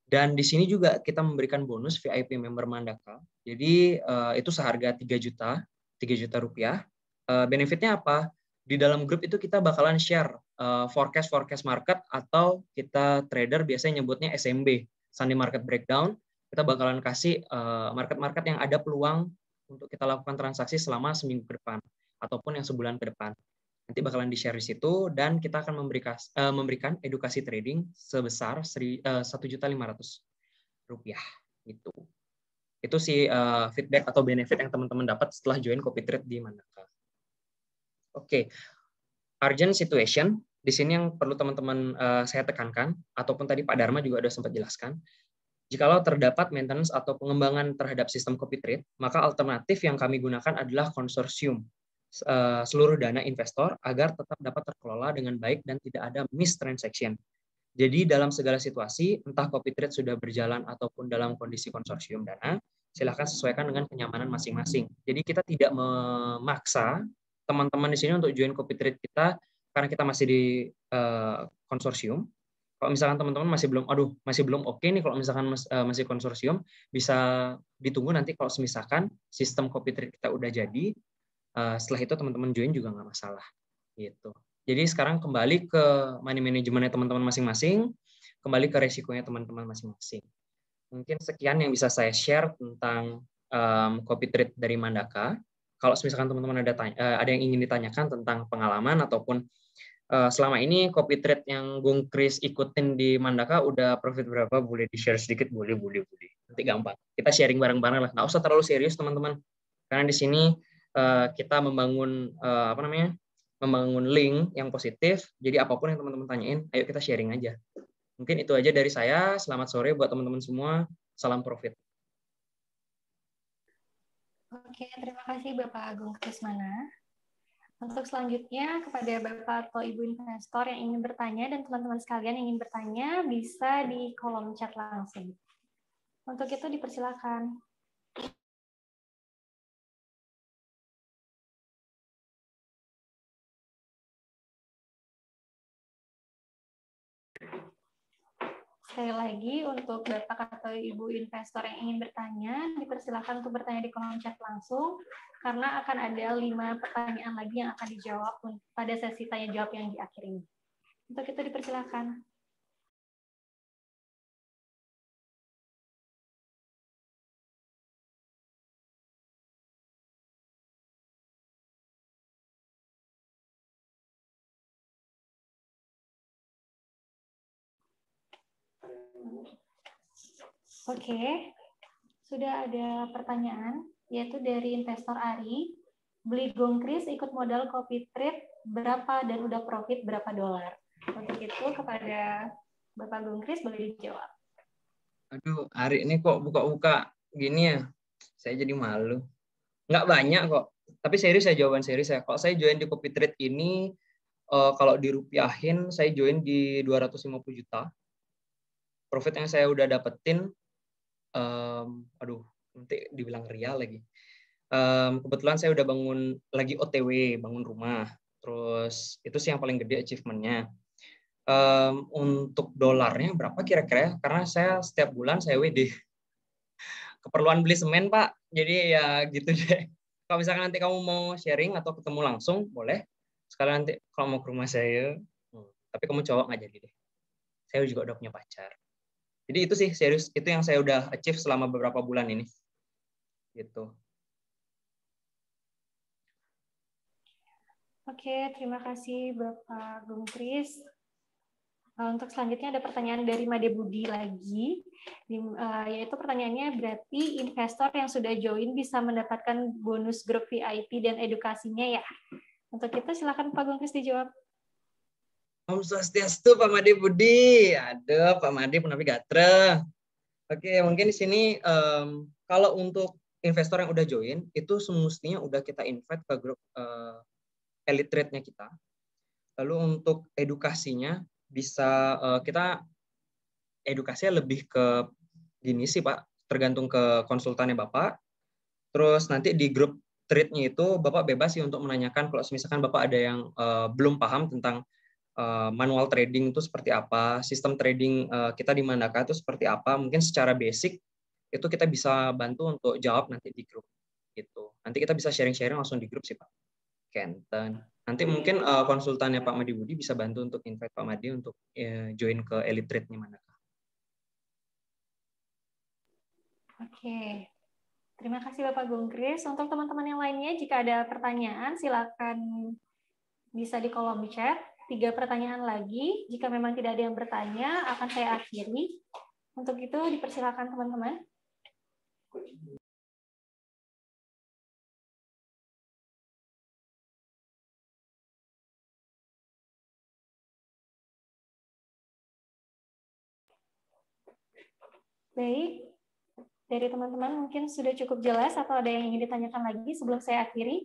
Dan di sini juga kita memberikan bonus VIP member Mandaka. Jadi itu seharga 3 juta rupiah. Benefitnya apa? Di dalam grup itu kita bakalan share forecast market atau kita trader biasanya nyebutnya SMB. Sunday Market Breakdown, kita bakalan kasih market-market yang ada peluang untuk kita lakukan transaksi selama seminggu ke depan ataupun yang sebulan ke depan. Nanti bakalan di-share di situ dan kita akan memberikan edukasi trading sebesar Rp1.500.000 gitu. Itu sih feedback atau benefit yang teman-teman dapat setelah join CopyTrade di Mandaka. Oke. Urgent situation, di sini yang perlu teman-teman saya tekankan, ataupun tadi Pak Dharma juga sudah sempat jelaskan, jikalau terdapat maintenance atau pengembangan terhadap sistem CopyTrade, maka alternatif yang kami gunakan adalah konsorsium seluruh dana investor agar tetap dapat terkelola dengan baik dan tidak ada mistransaction. Jadi dalam segala situasi, entah CopyTrade sudah berjalan ataupun dalam kondisi konsorsium dana, silakan sesuaikan dengan kenyamanan masing-masing. Jadi kita tidak memaksa teman-teman di sini untuk join CopyTrade kita karena kita masih di konsorsium. Kalau misalkan teman-teman masih belum oke nih kalau misalkan masih konsorsium, bisa ditunggu nanti kalau misalkan sistem CopyTrade kita udah jadi, setelah itu teman-teman join juga nggak masalah gitu. Jadi sekarang kembali ke money managementnya teman-teman masing-masing, kembali ke resikonya teman-teman masing-masing. Mungkin sekian yang bisa saya share tentang CopyTrade dari Mandaka. Kalau misalkan teman-teman ada yang ingin ditanyakan tentang pengalaman ataupun selama ini CopyTrade yang Bung Kris ikutin di Mandaka udah profit berapa, boleh di-share sedikit, boleh. Nanti gampang. Kita sharing bareng-bareng lah. Nggak usah terlalu serius teman-teman. Karena di sini kita membangun membangun link yang positif. Jadi apapun yang teman-teman tanyain, ayo kita sharing aja. Mungkin itu aja dari saya. Selamat sore buat teman-teman semua. Salam profit. Oke, terima kasih Bapak Agung Krismana. Untuk selanjutnya, kepada Bapak atau Ibu investor yang ingin bertanya dan teman-teman sekalian yang ingin bertanya, bisa di kolom chat langsung. Untuk itu dipersilakan. Sekali lagi, untuk Bapak atau Ibu investor yang ingin bertanya, dipersilakan untuk bertanya di kolom chat langsung, karena akan ada 5 pertanyaan lagi yang akan dijawab pada sesi tanya-jawab yang di akhir ini. Untuk itu dipersilakan. Oke, sudah ada pertanyaan, yaitu dari investor Ari. Beli Bung Kris ikut modal CopyTrade berapa dan udah profit berapa dolar? Untuk itu kepada Bapak Bung Kris boleh dijawab. Aduh, Ari ini kok buka-buka gini ya? Saya jadi malu. Nggak banyak kok. Tapi serius saya jawaban serius ya. Kalau saya join di CopyTrade ini, kalau dirupiahin, saya join di 250 juta. Profit yang saya udah dapetin, nanti dibilang real lagi. Kebetulan saya udah bangun lagi OTW, bangun rumah. Terus itu sih yang paling gede achievement-nya. Untuk dolarnya berapa kira-kira? Karena saya setiap bulan saya WD. Keperluan beli semen, Pak. Jadi ya gitu deh. Kalau misalkan nanti kamu mau sharing atau ketemu langsung, boleh. Sekalian nanti kalau mau ke rumah saya. Tapi kamu cowok nggak jadi deh. Saya juga udah punya pacar. Jadi itu sih serius, itu yang saya udah achieve selama beberapa bulan ini. Gitu. Oke, terima kasih Bapak Bung Kris. Untuk selanjutnya ada pertanyaan dari Made Budi lagi, yaitu pertanyaannya berarti investor yang sudah join bisa mendapatkan bonus grup VIP dan edukasinya ya? Untuk itu silakan Pak Bung Kris dijawab. Om Swastiastu, Pak Made Budi. Aduh, Pak Made penapi gatre. Oke, mungkin di sini kalau untuk investor yang udah join, itu semestinya udah kita invite ke grup elite trade-nya kita. Lalu untuk edukasinya, bisa kita edukasinya lebih ke gini sih Pak, tergantung ke konsultannya Bapak. Terus nanti di grup trade-nya itu Bapak bebas sih untuk menanyakan kalau misalkan Bapak ada yang belum paham tentang manual trading itu seperti apa, sistem trading kita di Mandaka itu seperti apa, mungkin secara basic itu kita bisa bantu untuk jawab nanti di grup gitu. Nanti kita bisa sharing-sharing langsung di grup sih Pak. Kenten. Nanti mungkin konsultannya Pak Made Budi bisa bantu untuk invite Pak Made untuk join ke elite trade-nya Mandaka. Oke. Terima kasih Bapak Gungkris. Untuk teman-teman yang lainnya, jika ada pertanyaan, silakan bisa di kolom chat. 3 pertanyaan lagi. Jika memang tidak ada yang bertanya, akan saya akhiri. Untuk itu, dipersilakan teman-teman. Baik. Dari teman-teman mungkin sudah cukup jelas atau ada yang ingin ditanyakan lagi sebelum saya akhiri?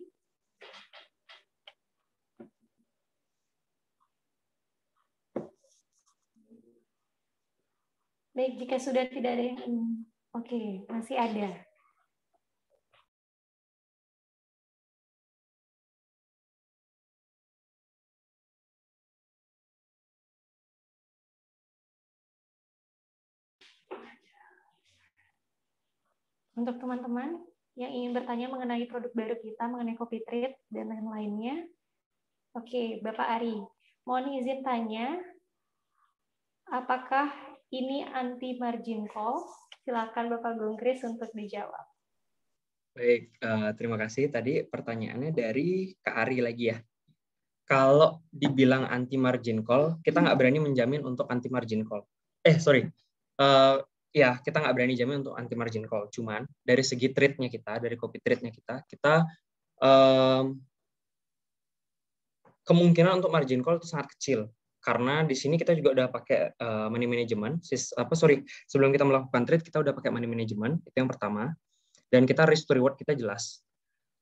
Baik, jika sudah tidak ada yang ingin. Oke, masih ada. Untuk teman-teman yang ingin bertanya mengenai produk baru kita, mengenai CopyTrade dan lain-lainnya. Oke, Bapak Ari, mohon izin tanya, apakah ini anti margin call? Silakan Bapak Gungkris untuk dijawab. Baik, terima kasih. Tadi pertanyaannya dari Kak Ari lagi ya. Kalau dibilang anti margin call, kita nggak berani menjamin untuk anti margin call. Ya, kita nggak berani jamin untuk anti margin call. Cuman dari segi trade-nya kita, dari copy trade-nya kita kemungkinan untuk margin call itu sangat kecil. Karena di sini kita juga udah pakai money management. Sebelum kita melakukan trade, kita udah pakai money management. Itu yang pertama. Dan kita risk to reward kita jelas.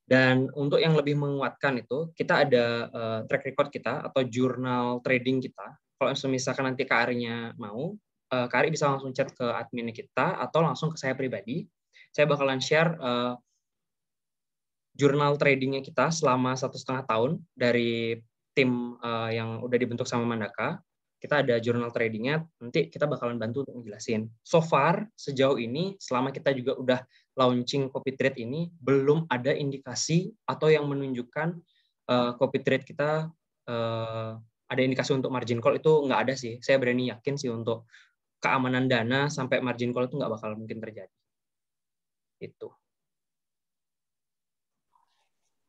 Dan untuk yang lebih menguatkan itu, kita ada track record kita atau jurnal trading kita. Kalau misalkan nanti Kak Ari-nya mau, Kak Ari bisa langsung chat ke admin kita atau langsung ke saya pribadi. Saya bakalan share jurnal tradingnya kita selama 1,5 tahun dari tim yang udah dibentuk sama Mandaka. Kita ada jurnal tradingnya, nanti kita bakalan bantu untuk menjelasin. So far, sejauh ini, selama kita juga udah launching CopyTrade ini, belum ada indikasi atau yang menunjukkan CopyTrade kita ada indikasi untuk margin call, itu nggak ada sih. Saya berani yakin sih untuk keamanan dana sampai margin call itu nggak bakal mungkin terjadi. Itu.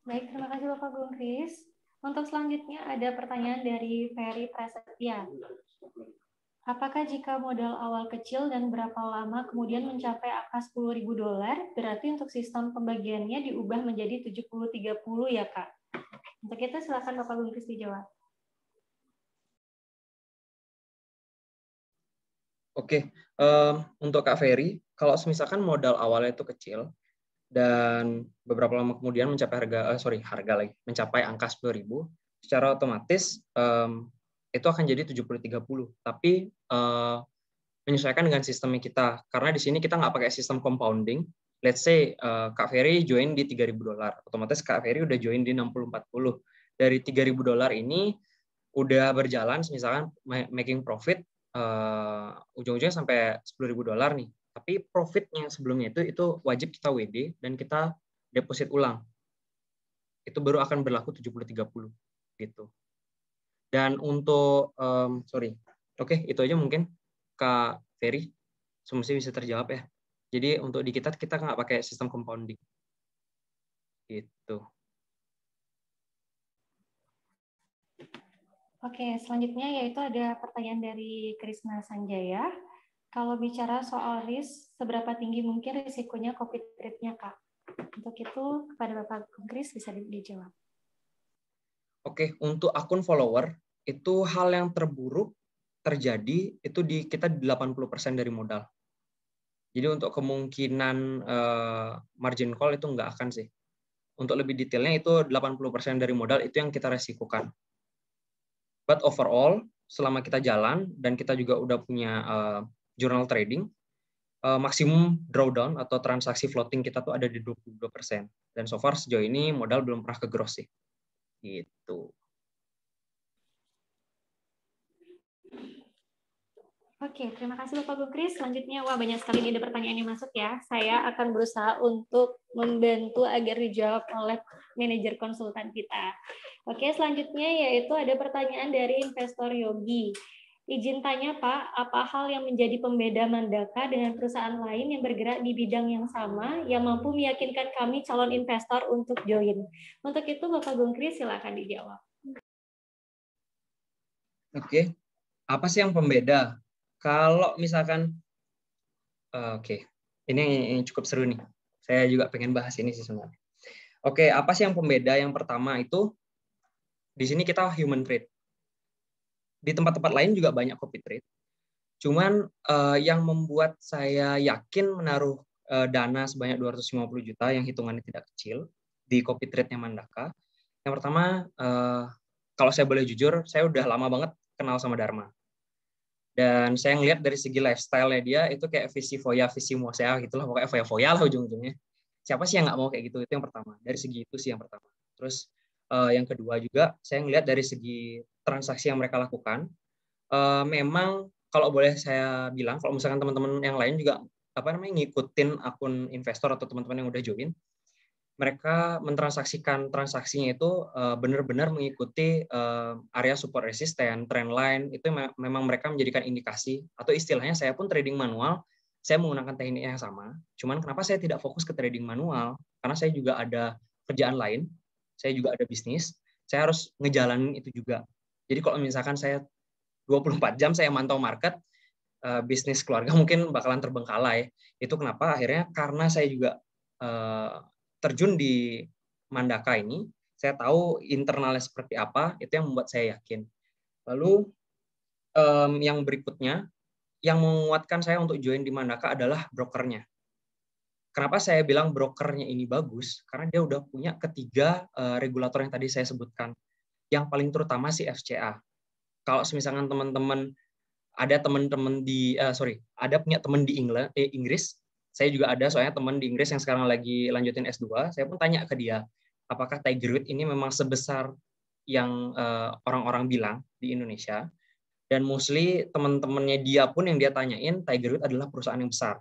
Baik, terima kasih Bapak Gungkris. Untuk selanjutnya ada pertanyaan dari Ferry Prasetya. Apakah jika modal awal kecil dan berapa lama kemudian mencapai angka $10.000, berarti untuk sistem pembagiannya diubah menjadi 70-30 ya Kak? Untuk itu silakan Bapak Gungkris dijawab. Oke, untuk Kak Ferry, kalau misalkan modal awalnya itu kecil, dan beberapa lama kemudian mencapai mencapai angka 10.000, secara otomatis itu akan jadi 70-30. Tapi menyesuaikan dengan sistemnya kita, karena di sini kita nggak pakai sistem compounding. Let's say Kak Ferry join di $3.000, otomatis Kak Ferry udah join di 60-40. Dari $3.000 ini udah berjalan, misalkan making profit ujung-ujungnya sampai $10.000 nih. Tapi profitnya sebelumnya itu wajib kita WD dan kita deposit ulang. Itu baru akan berlaku 70-30 gitu. Dan untuk oke, itu aja mungkin Kak Ferry, semestinya bisa terjawab ya. Jadi untuk di kita nggak pakai sistem compounding. Gitu. Oke, selanjutnya yaitu ada pertanyaan dari Krisna Sanjaya. Kalau bicara soal risk, seberapa tinggi mungkin risikonya CopyTrade-nya, Kak? Untuk itu, kepada Bapak Gungkris bisa dijawab. Oke, untuk akun follower, itu hal yang terburuk terjadi, itu kita 80% dari modal. Jadi untuk kemungkinan margin call itu nggak akan sih. Untuk lebih detailnya itu 80% dari modal itu yang kita resikokan. But overall, selama kita jalan, dan kita juga udah punya journal trading, maksimum drawdown atau transaksi floating kita tuh ada di 22%. Dan so far sejauh ini modal belum pernah ke gross sih. Gitu. Oke, terima kasih Bapak Gungkris. Selanjutnya, banyak sekali ide pertanyaan yang masuk ya. Saya akan berusaha untuk membantu agar dijawab oleh manajer konsultan kita. Oke, selanjutnya yaitu ada pertanyaan dari investor Yogi. Izin tanya Pak, apa hal yang menjadi pembeda Mandaka dengan perusahaan lain yang bergerak di bidang yang sama yang mampu meyakinkan kami calon investor untuk join? Untuk itu Bapak Gungkri silakan dijawab. Oke, apa sih yang pembeda? Kalau misalkan, oke, ini cukup seru nih. Saya juga pengen bahas ini sih sebenarnya. Oke, apa sih yang pembeda? Yang pertama itu, di sini kita human trade. Di tempat-tempat lain juga banyak copy trade. Cuman yang membuat saya yakin menaruh dana sebanyak 250 juta yang hitungannya tidak kecil di copy trade-nya Mandaka. Yang pertama, kalau saya boleh jujur, saya udah lama banget kenal sama Dharma. Dan saya ngelihat dari segi lifestyle-nya dia itu kayak visi foya, visi muasea gitu lah, pokoknya foya-foya lah ujung-ujungnya. Siapa sih yang nggak mau kayak gitu? Itu yang pertama. Dari segi itu sih yang pertama. Terus yang kedua juga, saya ngelihat dari segi transaksi yang mereka lakukan, memang kalau boleh saya bilang, kalau misalkan teman-teman yang lain juga ngikutin akun investor atau teman-teman yang udah join, mereka mentransaksikan transaksinya itu benar-benar mengikuti area support resisten, trendline, itu memang mereka menjadikan indikasi, atau istilahnya saya pun trading manual, saya menggunakan teknik yang sama, cuman kenapa saya tidak fokus ke trading manual, karena saya juga ada kerjaan lain, saya juga ada bisnis, saya harus ngejalanin itu juga. Jadi kalau misalkan saya 24 jam saya mantau market, bisnis keluarga mungkin bakalan terbengkalai. Itu kenapa akhirnya karena saya juga terjun di Mandaka ini, saya tahu internalnya seperti apa, itu yang membuat saya yakin. Lalu yang berikutnya, yang menguatkan saya untuk join di Mandaka adalah brokernya. Kenapa saya bilang brokernya ini bagus? Karena dia udah punya ketiga regulator yang tadi saya sebutkan. Yang paling terutama si FCA. Kalau misalkan teman-teman ada teman-teman ada punya teman di Inggris, saya juga ada soalnya teman di Inggris yang sekarang lagi lanjutin S2, saya pun tanya ke dia, apakah Tiger Woods ini memang sebesar yang orang-orang bilang di Indonesia, dan mostly teman-temannya dia pun yang dia tanyain, Tiger Woods adalah perusahaan yang besar.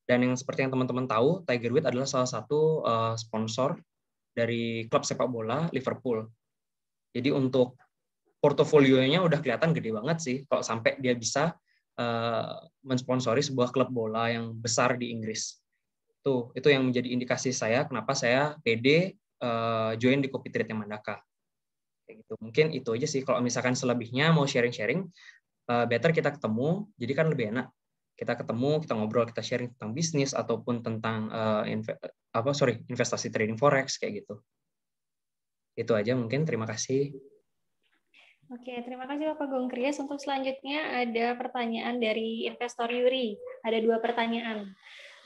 Dan yang seperti yang teman-teman tahu, Tiger Woods adalah salah satu sponsor dari klub sepak bola Liverpool. Jadi untuk portofolionya udah kelihatan gede banget sih kalau sampai dia bisa mensponsori sebuah klub bola yang besar di Inggris. Itu yang menjadi indikasi saya kenapa saya pede join di copy trade Mandaka. Kayak gitu. Mungkin itu aja sih. Kalau misalkan selebihnya mau sharing-sharing, better kita ketemu. Jadi kan lebih enak. Kita ketemu, kita ngobrol, kita sharing tentang bisnis ataupun tentang investasi trading forex kayak gitu. Itu aja mungkin. Terima kasih. Oke, terima kasih Bapak Gongkries. Untuk selanjutnya ada pertanyaan dari investor Yuri. Ada 2 pertanyaan.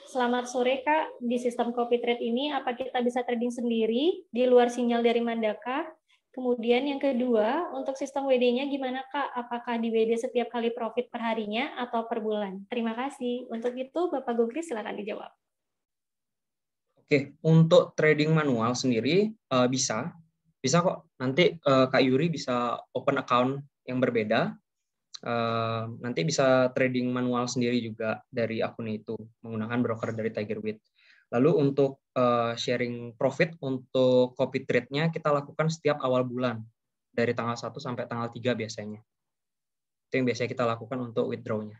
Selamat sore Kak, di sistem copy trade ini apa kita bisa trading sendiri di luar sinyal dari Mandaka? Kemudian yang kedua, untuk sistem WD-nya gimana Kak? Apakah di WD setiap kali profit per harinya atau per bulan? Terima kasih. Untuk itu Bapak Gongkries silakan dijawab. Oke, untuk trading manual sendiri bisa kok. Nanti Kak Yuri bisa open account yang berbeda. Nanti bisa trading manual sendiri juga dari akun itu menggunakan broker dari Tiger Woods. Lalu untuk sharing profit untuk copy trade-nya kita lakukan setiap awal bulan dari tanggal 1 sampai tanggal 3 biasanya. Itu yang biasanya kita lakukan untuk withdraw-nya.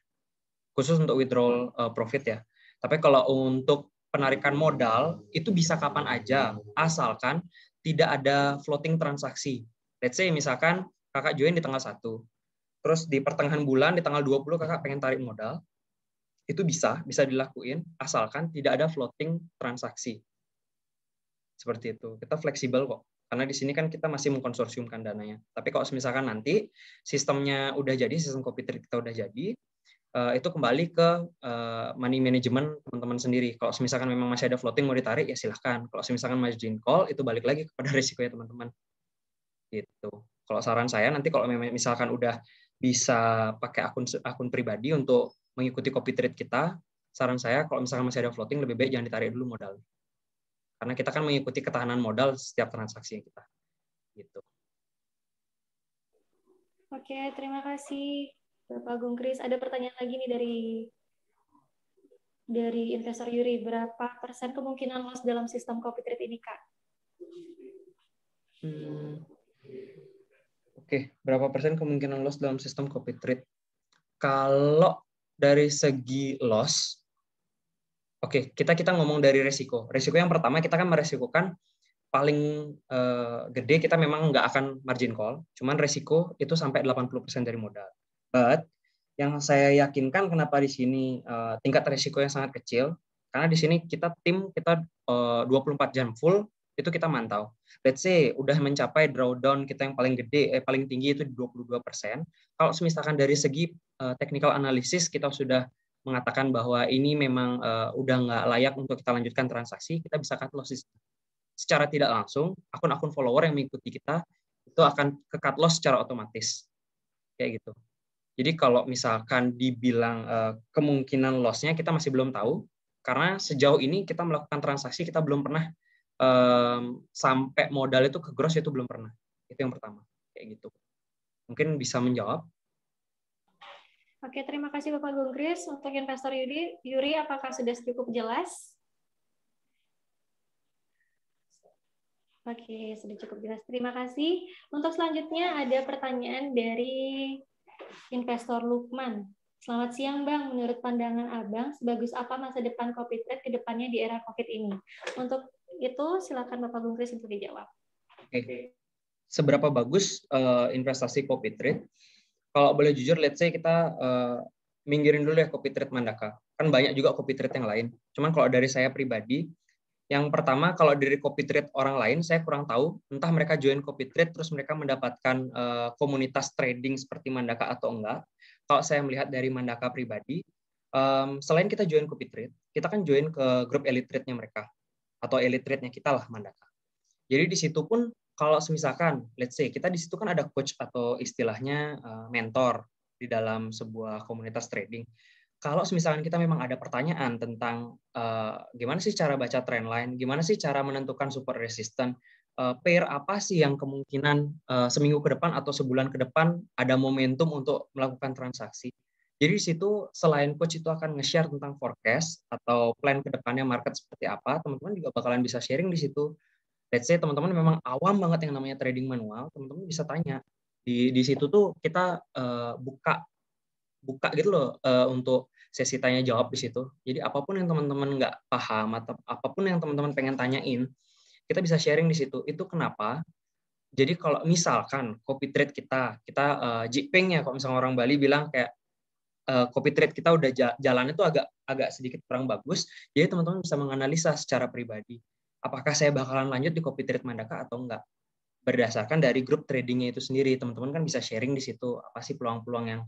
Khusus untuk withdrawal profit ya. Tapi kalau untuk penarikan modal itu bisa kapan aja, asalkan tidak ada floating transaksi. Let's say misalkan kakak join di tanggal 1, terus di pertengahan bulan di tanggal 20 kakak pengen tarik modal, itu bisa dilakuin asalkan tidak ada floating transaksi. Seperti itu. Kita fleksibel kok. Karena di sini kan kita masih mengkonsorsiumkan dananya. Tapi kalau misalkan nanti sistemnya udah jadi, sistem copy trade kita udah jadi, itu kembali ke money management teman-teman sendiri. Kalau misalkan memang masih ada floating mau ditarik, ya silahkan. Kalau misalkan margin call, itu balik lagi kepada risikonya teman-teman. Gitu. Kalau saran saya, nanti kalau memang misalkan udah bisa pakai akun pribadi untuk mengikuti copy trade kita, saran saya kalau misalkan masih ada floating, lebih baik jangan ditarik dulu modal. Karena kita kan mengikuti ketahanan modal setiap transaksi kita. Gitu. Oke, terima kasih Bapak Gongkries. Ada pertanyaan lagi nih dari investor Yuri. Berapa persen kemungkinan loss dalam sistem copy trade ini, Kak? Oke, berapa persen kemungkinan loss dalam sistem copy trade? Kalau dari segi loss, oke, kita ngomong dari resiko. Resiko yang pertama, kita kan meresikokan paling gede kita memang nggak akan margin call, cuman resiko itu sampai 80% dari modal. But yang saya yakinkan kenapa di sini tingkat resiko yang sangat kecil, karena di sini kita 24 jam full itu kita mantau. Let's say udah mencapai drawdown kita yang paling gede, paling tinggi itu 22%. Kalau misalkan dari segi technical analysis kita sudah mengatakan bahwa ini memang udah nggak layak untuk kita lanjutkan transaksi, kita bisa cut loss. Secara tidak langsung, akun-akun follower yang mengikuti kita itu akan ke cut loss secara otomatis. Kayak gitu. Jadi kalau misalkan dibilang kemungkinan loss-nya kita masih belum tahu, karena sejauh ini kita melakukan transaksi, kita belum pernah sampai modal itu ke gross itu belum pernah. Itu yang pertama. Kayak gitu. Mungkin bisa menjawab. Oke, terima kasih Bapak Gungkris. Untuk investor Yuri, apakah sudah cukup jelas? Oke, sudah cukup jelas. Terima kasih. Untuk selanjutnya ada pertanyaan dari investor Lukman. Selamat siang, Bang. Menurut pandangan Abang, sebagus apa masa depan copy trade ke depannya di era COVID ini? Untuk itu, silakan Bapak Gungkris untuk dijawab. Oke. Seberapa bagus investasi copy trade? Kalau boleh jujur, let's say kita minggirin dulu ya copy trade Mandaka. Kan banyak juga copy trade yang lain. Cuman kalau dari saya pribadi, yang pertama, kalau dari copy trade orang lain, saya kurang tahu, entah mereka join copy trade, terus mereka mendapatkan komunitas trading seperti Mandaka atau enggak. Kalau saya melihat dari Mandaka pribadi, selain kita join copy trade, kita kan join ke grup elite trade-nya mereka, atau elite trade-nya kita lah Mandaka. Jadi di situ pun, kalau misalkan, let's say, kita di situ kan ada coach atau istilahnya mentor di dalam sebuah komunitas trading. Kalau misalkan kita memang ada pertanyaan tentang gimana sih cara baca trendline, gimana sih cara menentukan support resistance, pair apa sih yang kemungkinan seminggu ke depan atau sebulan ke depan ada momentum untuk melakukan transaksi. Jadi di situ selain coach itu akan nge-share tentang forecast atau plan ke depannya market seperti apa, teman-teman juga bakalan bisa sharing di situ. Let's say teman-teman memang awam banget yang namanya trading manual, teman-teman bisa tanya. Di situ tuh kita buka gitu loh untuk sesi tanya jawab di situ. Jadi apapun yang teman-teman nggak paham atau apapun yang teman-teman pengen tanyain, kita bisa sharing di situ. Itu kenapa? Jadi kalau misalkan copy trade kita jiping ya, kalau misalnya orang Bali bilang kayak copy trade kita udah jalannya tuh agak sedikit kurang bagus, jadi teman-teman bisa menganalisa secara pribadi. Apakah saya bakalan lanjut di copy trade Mandaka atau enggak? Berdasarkan dari grup tradingnya itu sendiri, teman-teman kan bisa sharing di situ apa sih peluang-peluang yang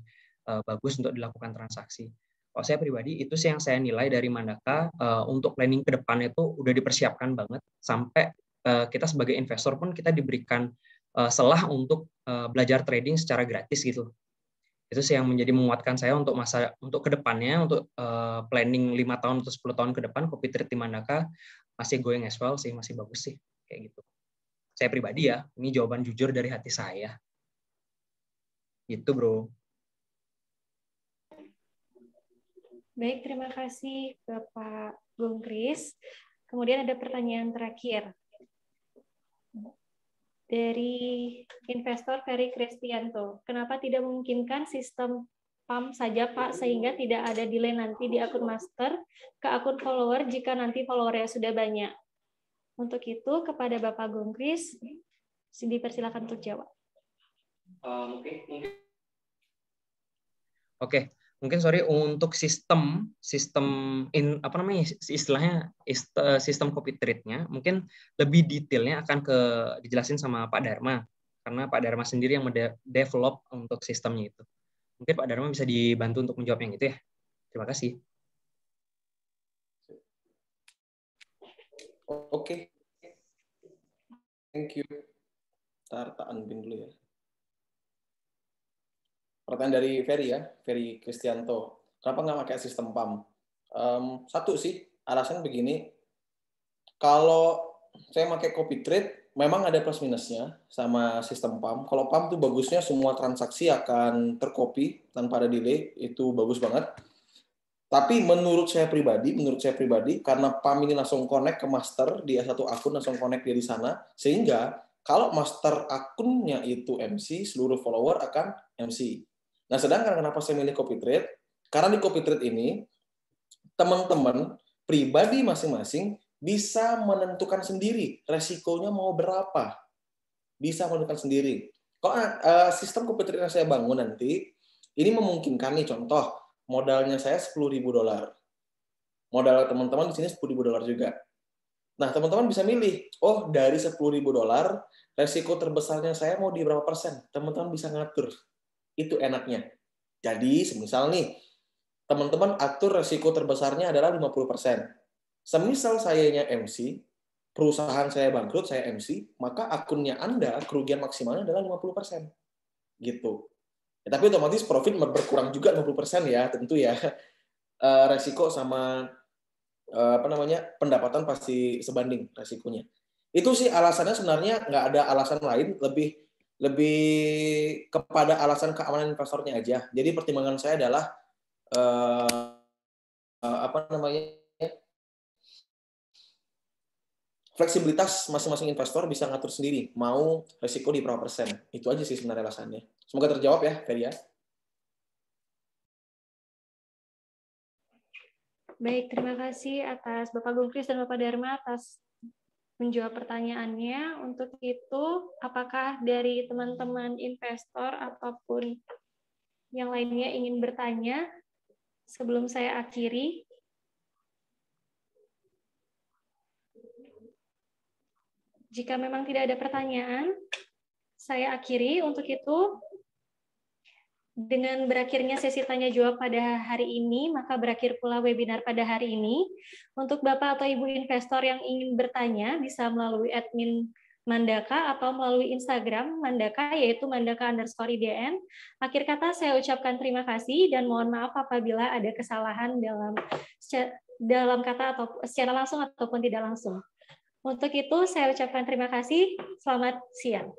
bagus untuk dilakukan transaksi. Kalau saya pribadi itu sih yang saya nilai dari Mandaka untuk planning ke depan itu udah dipersiapkan banget sampai kita sebagai investor pun kita diberikan celah untuk belajar trading secara gratis gitu. Itu sih yang menjadi menguatkan saya untuk ke depannya, untuk planning 5 tahun atau 10 tahun ke depan copy trade di Mandaka masih going as well sih, masih bagus sih kayak gitu. Saya pribadi ya, ini jawaban jujur dari hati saya. Gitu, Bro. Baik, terima kasih Bapak Gungkris. Kemudian ada pertanyaan terakhir dari investor Ferry Kristianto. Kenapa tidak memungkinkan sistem PAM saja, Pak, sehingga tidak ada delay nanti di akun master ke akun follower jika nanti followernya sudah banyak? Untuk itu, kepada Bapak Gungkris, dipersilakan untuk jawab. Oke. Mungkin sorry untuk sistem istilahnya sistem copy trade-nya mungkin lebih detailnya akan dijelasin sama Pak Dharma, karena Pak Dharma sendiri yang mendevelop untuk sistemnya itu. Mungkin Pak Dharma bisa dibantu untuk menjawab yang itu ya. Terima kasih. Oke. Thank you. Tak unpin dulu ya. Pertanyaan dari Ferry ya, Ferry Kristianto. Kenapa nggak pakai sistem PAM? Satu sih, alasan begini. Kalau saya pakai copy trade, memang ada plus minusnya sama sistem PAM. Kalau PAM tuh bagusnya semua transaksi akan tercopy tanpa ada delay, itu bagus banget. Tapi menurut saya pribadi, karena PAM ini langsung connect ke master, dia satu akun langsung connect dia di sana, sehingga kalau master akunnya itu MC, seluruh follower akan MC. Nah, sedangkan kenapa saya milih copy trade? Karena di copy trade ini, teman-teman pribadi masing-masing bisa menentukan sendiri resikonya mau berapa. Bisa menentukan sendiri. Kalau sistem copy trade yang saya bangun nanti, ini memungkinkan nih, contoh, modalnya saya $10.000. Modal teman-teman di sini $10.000 juga. Nah, teman-teman bisa milih, oh dari $10.000, resiko terbesarnya saya mau di berapa persen? Teman-teman bisa ngatur. Itu enaknya. Jadi, semisal nih, teman-teman atur resiko terbesarnya adalah 50%. Semisal sayanya MC, perusahaan saya bangkrut, saya MC, maka akunnya Anda, kerugian maksimalnya adalah 50%. Gitu. Ya, tapi otomatis profit berkurang juga 50% ya, tentu ya. Resiko sama pendapatan pasti sebanding resikonya. Itu sih alasannya, sebenarnya nggak ada alasan lain, lebih kepada alasan keamanan investornya aja. Jadi pertimbangan saya adalah fleksibilitas masing-masing investor bisa ngatur sendiri mau resiko di berapa persen. Itu aja sih sebenarnya alasannya. Semoga terjawab ya, Feria. Baik, terima kasih atas Bapak Gungkris dan Bapak Dharma atas menjawab pertanyaannya. Untuk itu, apakah dari teman-teman investor ataupun yang lainnya ingin bertanya sebelum saya akhiri? Jika memang tidak ada pertanyaan, saya akhiri. Untuk itu, dengan berakhirnya sesi tanya jawab pada hari ini, maka berakhir pula webinar pada hari ini. Untuk Bapak atau Ibu investor yang ingin bertanya, bisa melalui admin Mandaka atau melalui Instagram Mandaka, yaitu Mandaka_IDN. Akhir kata saya ucapkan terima kasih dan mohon maaf apabila ada kesalahan dalam kata atau secara langsung ataupun tidak langsung. Untuk itu saya ucapkan terima kasih. Selamat siang.